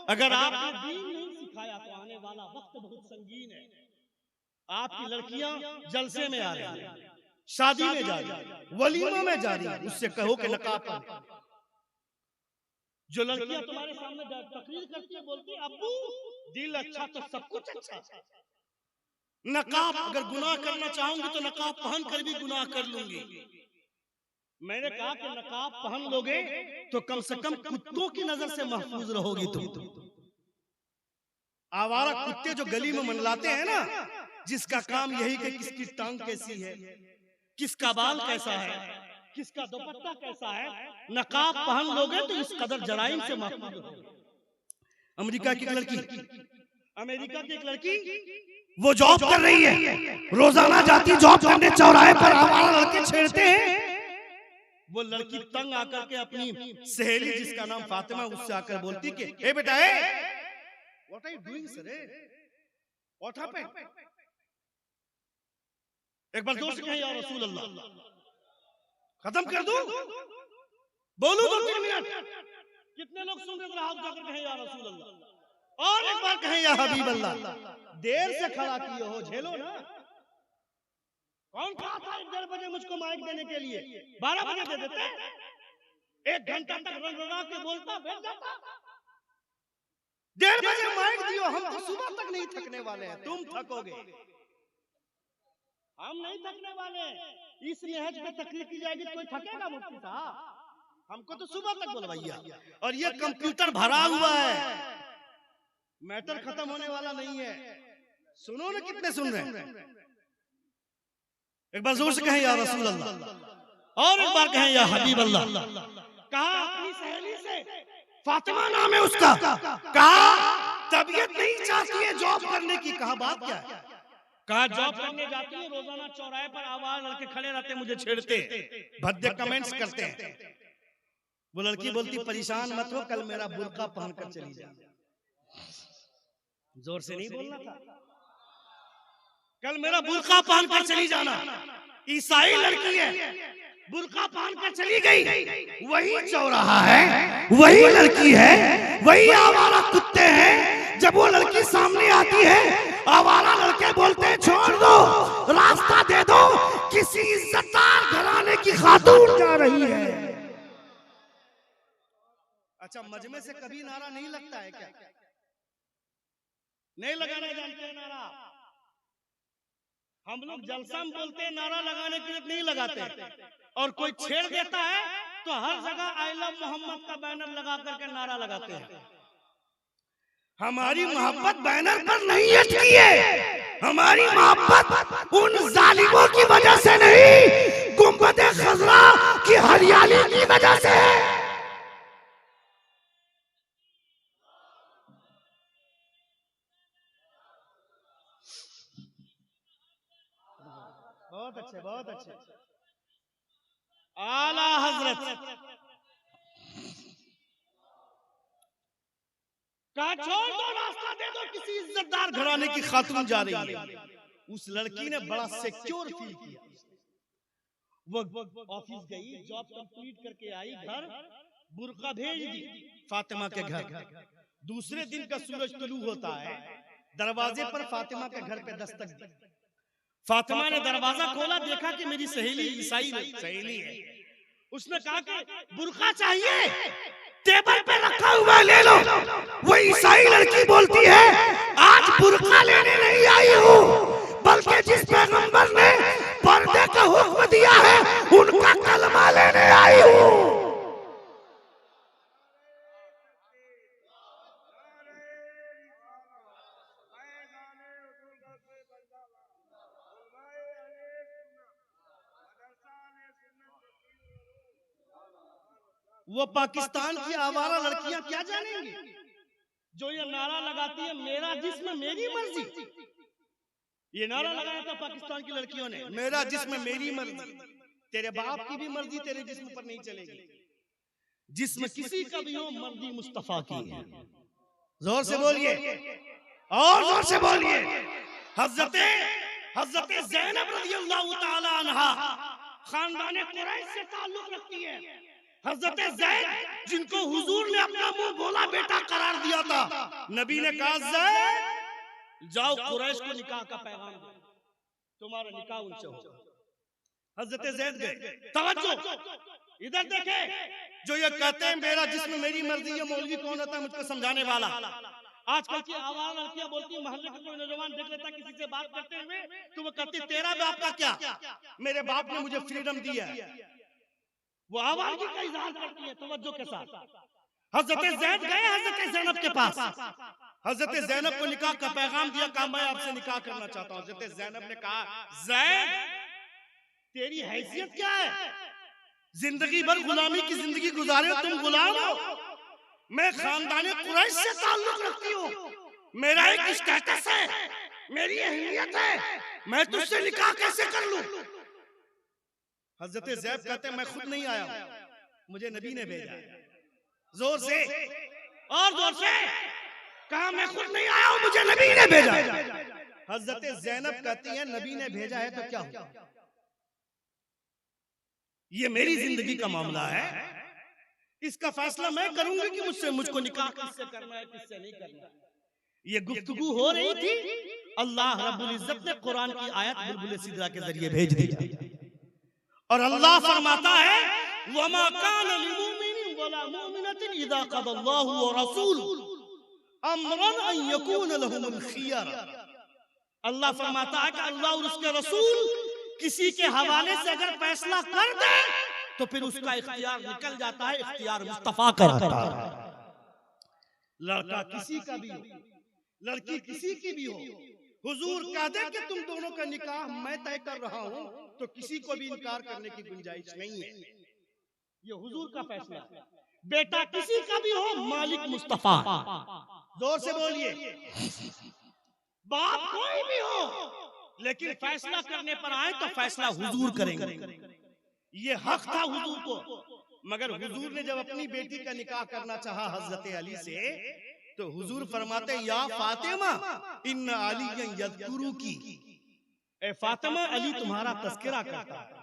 अगर आपने दीन नहीं सिखाया तो आने वाला वक्त बहुत संगीन है। आपकी लड़कियां जलसे में आ रही हैं, शादी में जा रही हैं, वलीमा में जा रही हैं, उससे कहो कि नकाब पहनो। जो लड़कियां तुम्हारे सामने तकरीर करती है, बोलती है अब्बू दिल अच्छा तो सब कुछ अच्छा। नकाब अगर गुनाह करना चाहूंगी तो नकाब पहन कर भी गुनाह कर लूंगी। मैंने कहा कि नकाब पहन लोगे तो कम से कम कुत्तों की नजर से महफूज रहोगी तुम। आवारा कुत्ते जो गली में मंडलाते हैं ना, जिसका काम यही कि किसकी टांग कैसी है, किसका बाल कैसा है, किसका दुपट्टा कैसा है, नकाब पहन लोगे तो इस कदर जराइम से महफूज रहोगे। अमेरिका की एक लड़की वो जॉब कर रही है, रोजाना जाती जॉब करने, चौराहे पर आवारा लड़के छेड़ते हैं। वो लड़की तंग आकर के अपनी सहेली जिसका नाम फातिमा, उससे आकर बोलती कि ए बेटा, what are you doing sir, what happened? एक बार जोर से कहें या रसूल अल्लाह। खत्म कर दूं? बोलूं 2-3 मिनट? कितने लोग सुन रहे हैं? हाथ जाकर कहें या रसूल अल्लाह। और एक बार कहें या हबीब अल्लाह। देर से खड़ा किए हो, झेलो ना। कौन कहा था 1-1.5 बजे मुझको माइक देने के लिए? 12 बजे दे देते। 1 घंटा तक रंगरंगा के बोलता बैठ जाता। 1:30 बजे माइक दियो। हम तो सुबह तक नहीं थकने वाले हैं, तुम थकोगे, हम नहीं थकने वाले। इस नहज पे तकलीफ की जाएगी तो कोई थकेगा मुफ्ती साहब? हमको तो सुबह तक बोलवाइया। और ये कंप्यूटर भरा हुआ है, मैटर खत्म होने वाला नहीं है। सुनो ना, कितने सुन रहे हैं? एक बार जोर से कहें या रसूल अल्लाह, और एक बार कहें या हबीब अल्लाह। कहा अपनी सहेली से, फातिमा नाम है उसका, कहा तबीयत नहीं चाहती है जॉब करने की। कहा बात क्या है? कहा जॉब करने जाती है, रोजाना चौराहे पर आवाज लड़के खड़े रहते, मुझे छेड़ते, भद्दे कमेंट्स करते हैं। वो लड़की बोलती परेशान मत हो, कल मेरा बुर्का पहनकर चली जा। जोर से नहीं बोलना था, कल मेरा बुर्का पहनकर चली जाना। ईसाई लड़की है, बुर्का पहनकर चली गई। वही चौराहा है, वही लड़की है, वही आवारा कुत्ते हैं। जब वो लड़की सामने आती है, आवारा लड़के बोलते हैं छोड़ दो, रास्ता दे दो, किसी इज्जतदार घराने की खातून जा रही है। अच्छा, मजमे से कभी नारा नहीं लगता है क्या? नहीं लगाना जानते हैं नारा? हम लोग जलसा में बोलते हैं, नारा लगाने के लिए नहीं लगाते। और कोई छेड़ देता है तो हर जगह आई लव मोहम्मद का बैनर लगा करके नारा लगाते हैं। हमारी मोहब्बत बैनर पर नहीं अटकी है, हमारी मोहब्बत उन जालिमों की वजह से नहीं गुंबद खजरा की हरियाली की वजह से है। बहुत अच्छे, बहुत अच्छे। आला हजरत का छोड़ दो, रास्ता दे दो, किसी इज्जतदार घराने की खातून जा रही है। उस लड़की ने बड़ा सिक्योर फील किया। वो ऑफिस गई, जॉब कंप्लीट करके आई, घर बुर्का भेज दी फातिमा के घर। दूसरे दिन का सूरज तुलू होता है, दरवाजे पर फातिमा के घर पे दस्तक दी। फातिमा ने दरवाजा खोला, देखा कि मेरी सहेली ईसाई सहेली है। उसने कहा कि बुर्का चाहिए, टेबल पे रखा हुआ ले लो। वो ईसाई लड़की बोलती है आज बुर्का लेने नहीं आई हूँ, बल्कि जिस पैगंबर ने पर्दे का हुक्म दिया है उनका कलमा लेने आई हूँ। वो पाकिस्तान की आवारा लड़कियां क्या जानेंगी जो ये नारा लगाती है मेरा जिस्म मेरी मर्जी। ये नारा लगाया था पाकिस्तान की लड़कियों ने, मेरा जिस्म मेरी मर्जी। तेरे बाप की भी मर्जी तेरे जिस्म पर नहीं चलेगी। जिस्म किसी का भी हो, मर्जी मुस्तफा की है। जोर से बोलिए और जोर से बोलिए। हजरत ज़ैनब रज़ियल्लाहु ताला अन्हा खानदान कुरैश से ताल्लुक रखती है। हजरत ज़ैद जिनको हुजूर ने अपना मुंह बोला बेटा करार दिया था, नबी ने कहा ज़ैद जाओ कुरैश को निकाह का पैगाम दो, तुम्हारा निकाह उनसे हो। हजरत ज़ैद गए। तवज्जो इधर देखे, जो ये कहते हैं मेरा जिस्म मेरी मर्जी, ये मौलवी कौन होता है मुझको समझाने वाला। आजकल की आवारा लड़कियां बोलती है, मोहल्ले का कोई नौजवान देख लेता किसी से बात करते हुए तो वो कहती तेरा बाप का क्या, मेरे बाप ने मुझे फ्रीडम दी है। वो आवाज़ का इजहार करती है तवज्जो के साथ। हजरत ज़ैद गए हजरत ज़ैनब के पास। हजरत ज़ैनब को निकाह का पैगाम दिया, कहा मैं आपसे निकाह करना चाहता हूँ। हजरत ज़ैनब ने कहा ज़ैद तेरी हैसियत क्या है, जिंदगी भर गुलामी की जिंदगी गुजारे हो, तुम गुलाम हो। मैं खानदान कुरैश से ताल्लुक रखती हूँ, मेरा एक स्टेटस है, मेरी अहमियत है, मैं तुझसे निकाह कैसे कर लूं। हजरत ज़ैद कहते हैं मैं खुद नहीं आया, मुझे नबी ने भेजा। जोर से और जोर से कहा मैं खुद नहीं आया हूं, मुझे नबी ने भेजा। हजरत ज़ैनब कहती है नबी ने भेजा है तो क्या हुआ, ये मेरी जिंदगी का मामला है, इसका फैसला मैं करूंगी कि मुझको निकाह किससे करना है किससे नहीं करना। ये गुफ्तगू हो रही थी, अल्लाह रब्बुल इज्जत ने कुरान की आयत बुलबुल सिदरा के जरिए भेज दी। और अल्लाह फरमाता है वमा कान लिमुमिनिन वला मुमिनतिन इज़ा क़दल्लाहु व रसूलुहु अमरन अन यकून लहुमुल खियरा। अल्लाह फरमाता है कि अल्लाह और उसके रसूल किसी के हवाले से अगर फैसला कर दे तो फिर उसका इख्तियार निकल जाता है, इख्तियार मुस्तफा का रहता है। लड़का किसी का भी हो, लड़की किसी की भी हो, हुजूर कह दे कि तुम दोनों का निकाह मैं तय कर रहा हूं तो किसी को भी इनकार करने की गुंजाइश नहीं है। ये हुजूर का फैसला है। बेटा किसी का भी हो, मालिक मुस्तफा। जोर से बोलिए। बाप कोई भी हो, लेकिन फैसला करने पर आए तो फैसला हुजूर करेंगे। ये हक था हुजूर को, मगर हुजूर ने जब अपनी बेटी का निकाह करना चाहा हजरत अली से तो हुजूर फरमाते या फातिमा इन्न अलियन यज़कुरुकी, ए फातिमा अली तुम्हारा तस्करा करता है।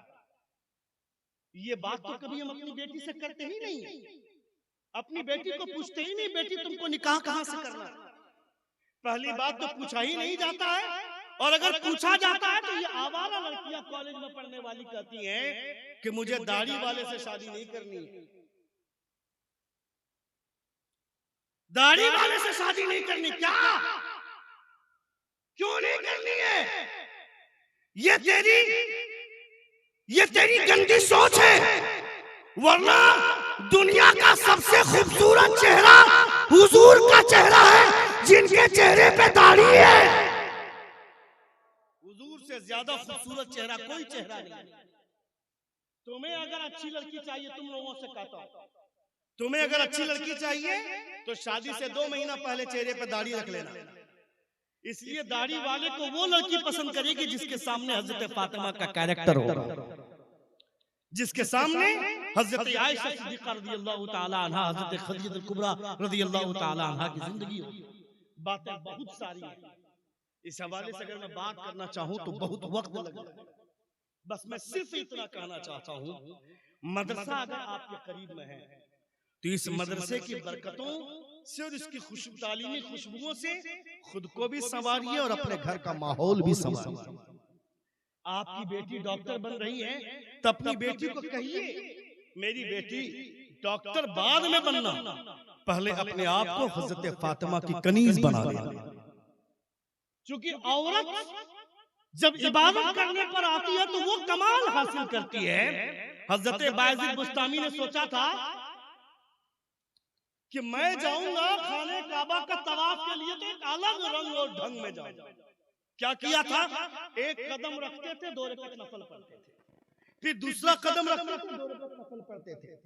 ये बात तो कभी हम अपनी बेटी से करते ही नहीं, अपनी बेटी को पूछते ही नहीं बेटी तुमको निकाह कहां से करना है। पहली बात तो पूछा ही नहीं जाता है, और अगर पूछा जाता है तो ये आवारा लड़कियां कॉलेज में पढ़ने वाली कहती हैं कि मुझे दाढ़ी वाले से शादी नहीं करनी, दाढ़ी वाले से शादी नहीं करनी। क्या क्यों नहीं करनी है? ये तेरी गंदी सोच है, वरना दुनिया का सबसे खूबसूरत चेहरा हुजूर का चेहरा है जिनके चेहरे पे दाढ़ी है। हुजूर से ज्यादा खूबसूरत चेहरा कोई चेहरा नहीं। तुम्हें अगर अच्छी लड़की चाहिए, तुम लोगों से कहता हूं, तुम्हें अगर अच्छी लड़की चाहिए तो शादी से 2 महीना पहले चेहरे पे दाढ़ी रख लेना। इसलिए दाढ़ी वाले को वो लड़की पसंद करेगी जिसके सामने हजरत फातिमा का कैरेक्टर होगा, जिसके सामने हजरत आयशा सिद्दीक़ा रज़ियल्लाहु ताला अन्हा, हजरत खदीजा कुबरा रज़ियल्लाहु ताला अन्हा की जिंदगी होगी। बातें बहुत सारी हैं, इस हवाले से अगर मैं बात करना चाहूं तो बहुत वक्त लगेगा। बस मैं सिर्फ इतना कहना चाहता हूं, मदरसा अगर आपके करीब में है तो इस मदरसे की बरकतों से और इसकी तालीमी खुशबुओं से खुद को भी संवारिए और अपने घर का माहौल भी संवारिए। आपकी बेटी डॉक्टर बन रही है तो अपनी बेटी को कहिए, मेरी बेटी डॉक्टर बाद में बनना, पहले अपने आप को हजरत फातिमा की कनीज बना लेना। क्योंकि औरत जब इबादत करने पर आती है तो वो कमाल हासिल करती है। हजरत बायज़ीद बुस्तामी ने सोचा था कि मैं जाऊंगा खाने काबा का तवाफ के लिए तो एक अलग रंग और ढंग में जाऊंगा। क्या किया था? एक कदम रखते थे, 2 रकात नफल पढ़ते थे, फिर दूसरा कदम रखते थे, 2 रकात नफल पढ़ते थे,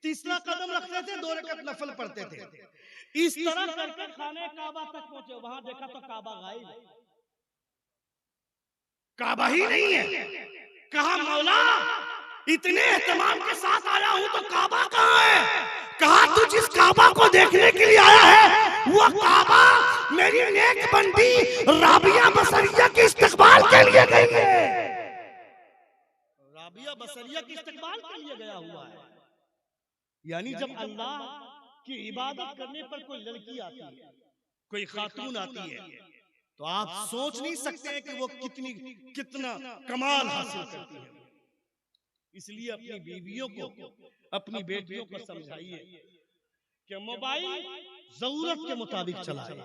तीसरा कदम रखते थे, 2 रकात नफल पढ़ते थे। इस तरह करके खाने काबा तक पहुंचे। वहां देखा तो काबा गायब है, काबा ही नहीं है। कहा मौला इतने एहतमाम के साथ आया हूं तो काबा कहां है? कहा तू जिस काबा को देखने के लिए आया है वो काबा मेरी नेक बंदी राबिया बसरिया के इस्तकबाल के लिए गई है। राबिया बसरिया के इस्तकबाल के लिए गया हुआ है। यानी जब अल्लाह की इबादत करने पर कोई लड़की आती है, कोई खातून आती है, तो आप सोच नहीं सकते हैं कि वो कितना कमाल हासिल करती है। इसलिए अपनी बीवियों को, अपनी बेटियों को समझाइए कि मोबाइल जरूरत के मुताबिक चलाए,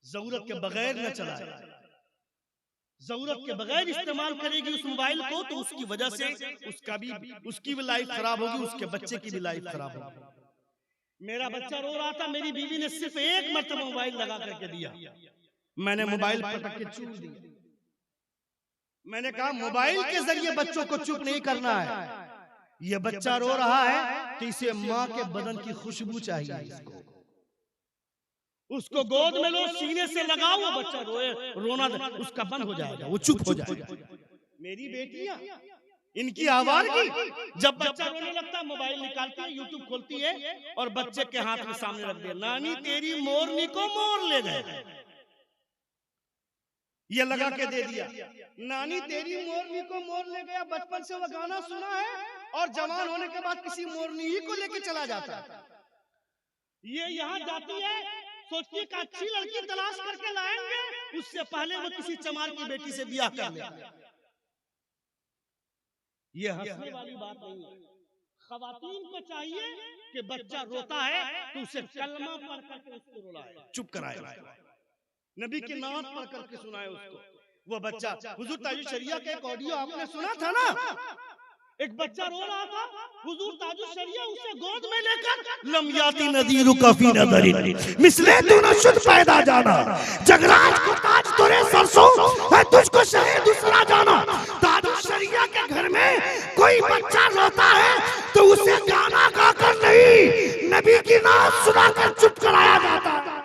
जरूरत के बगैर न चलाए। जरूरत के बगैर इस्तेमाल करेगी उस मोबाइल को तो उसकी वजह से उसकी भी लाइफ खराब होगी, उसके बच्चे की भी लाइफ खराब होगी। मेरा बच्चा रो रहा था, मेरी बीवी ने सिर्फ एक मरतबा मोबाइल लगा करके दिया, मैंने मोबाइल पटक के छू दिया। मैंने कहा मोबाइल के जरिए बच्चों को चुप नहीं करना है। ये बच्चा रो रहा है तो इसे माँ के बदन की खुशबू चाहिए, उसको गोद में लो, सीने से लगाओ, वो बच्चा रोए, रोना उसका बंद हो जाएगा, वो चुप हो जाएगा। मेरी बेटियां इनकी आवाज़, जब बच्चा रोने लगता है मोबाइल निकालती है, यूट्यूब खोलती है और बच्चे के हाथ में सामने रख दिया, नानी तेरी मोरनी को मोर ले गए, ये लगा के दे दिया। नानी तेरी मोरनी को मोर ले गया, बचपन से वो गाना सुना है और जवान होने के बाद किसी मोरनी ही को लेके चला जाता है। ये यहाँ जाती है, सोचती है कि अच्छी लड़की तलाश करके लाएंगे, उससे पहले वो किसी चमार की बेटी से ब्याह कर ले। ये हंसने वाली बात नहीं है। खवातीन को चाहिए कि बच्चा रोता है तो उसे कलमा पढ़ करके उसको रुलाए, चुप कराए, नबी की नात पढ़ करके सुनाए उसको। वो बच्चा, हुजूर ताजुश शरिया का एक ऑडियो आपने सुना था ना, एक बच्चा रो रहा था, हुजूर ताजुश शरिया उसे गोद में लेकर लमयाती नदीरु काफी नदरी मिसले तू न शुद्ध पैदा जाना, जगराज को ताज तोरे सरसों है, तुझको शहे दूसरा जाना। ताजुश शरिया के घर में कोई बच्चा रोता है तो उसे गाना गाकर नहीं, नबी की नात सुनाकर चुप कराया जाता है।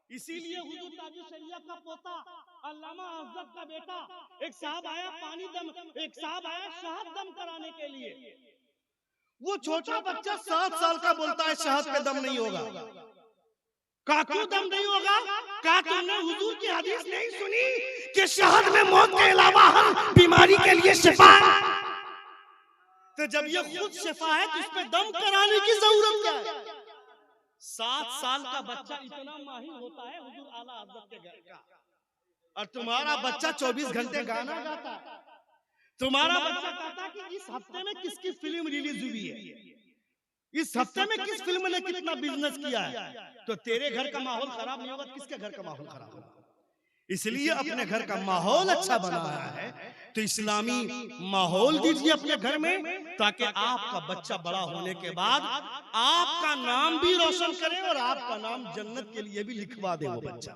इसीलिए हुजूर ताजुश शरिया का पोता अल्लामा अफजल का बेटा, एक साहब आया एक साहब आया शहद दम कराने के लिए। वो छोटा बच्चा 7 साल का बोलता है शहद पे दम नहीं होगा। कहा क्यों दम नहीं होगा? कहा तुमने हुजूर की हदीस नहीं सुनी कि शहद में मौत के अलावा हर बीमारी के लिए शिफा है? तो जब ये खुद शिफा है तो इस पे दम कराने की जरूरत क्या है? 7 साल का बच्चा इतना माहिर होता है हुजूर आला हज़रत के घर का, और तुम्हारा बच्चा 24 घंटे गाना गाता है। तुम्हारा बच्चा कहता है कि इस हफ्ते में किसकी फिल्म रिलीज हुई है, इस हफ्ते में किस फिल्म ने कितना बिजनेस किया है। तो तेरे घर का माहौल खराब नहीं होगा, किसके घर का माहौल खराब होगा? इसलिए अपने घर का माहौल अच्छा बनाया है तो इस्लामी माहौल दीजिए अपने घर में, ताकि आपका बच्चा बड़ा होने के बाद आपका नाम भी रोशन करे और आपका नाम जन्नत के लिए भी लिखवा दे वो बच्चा।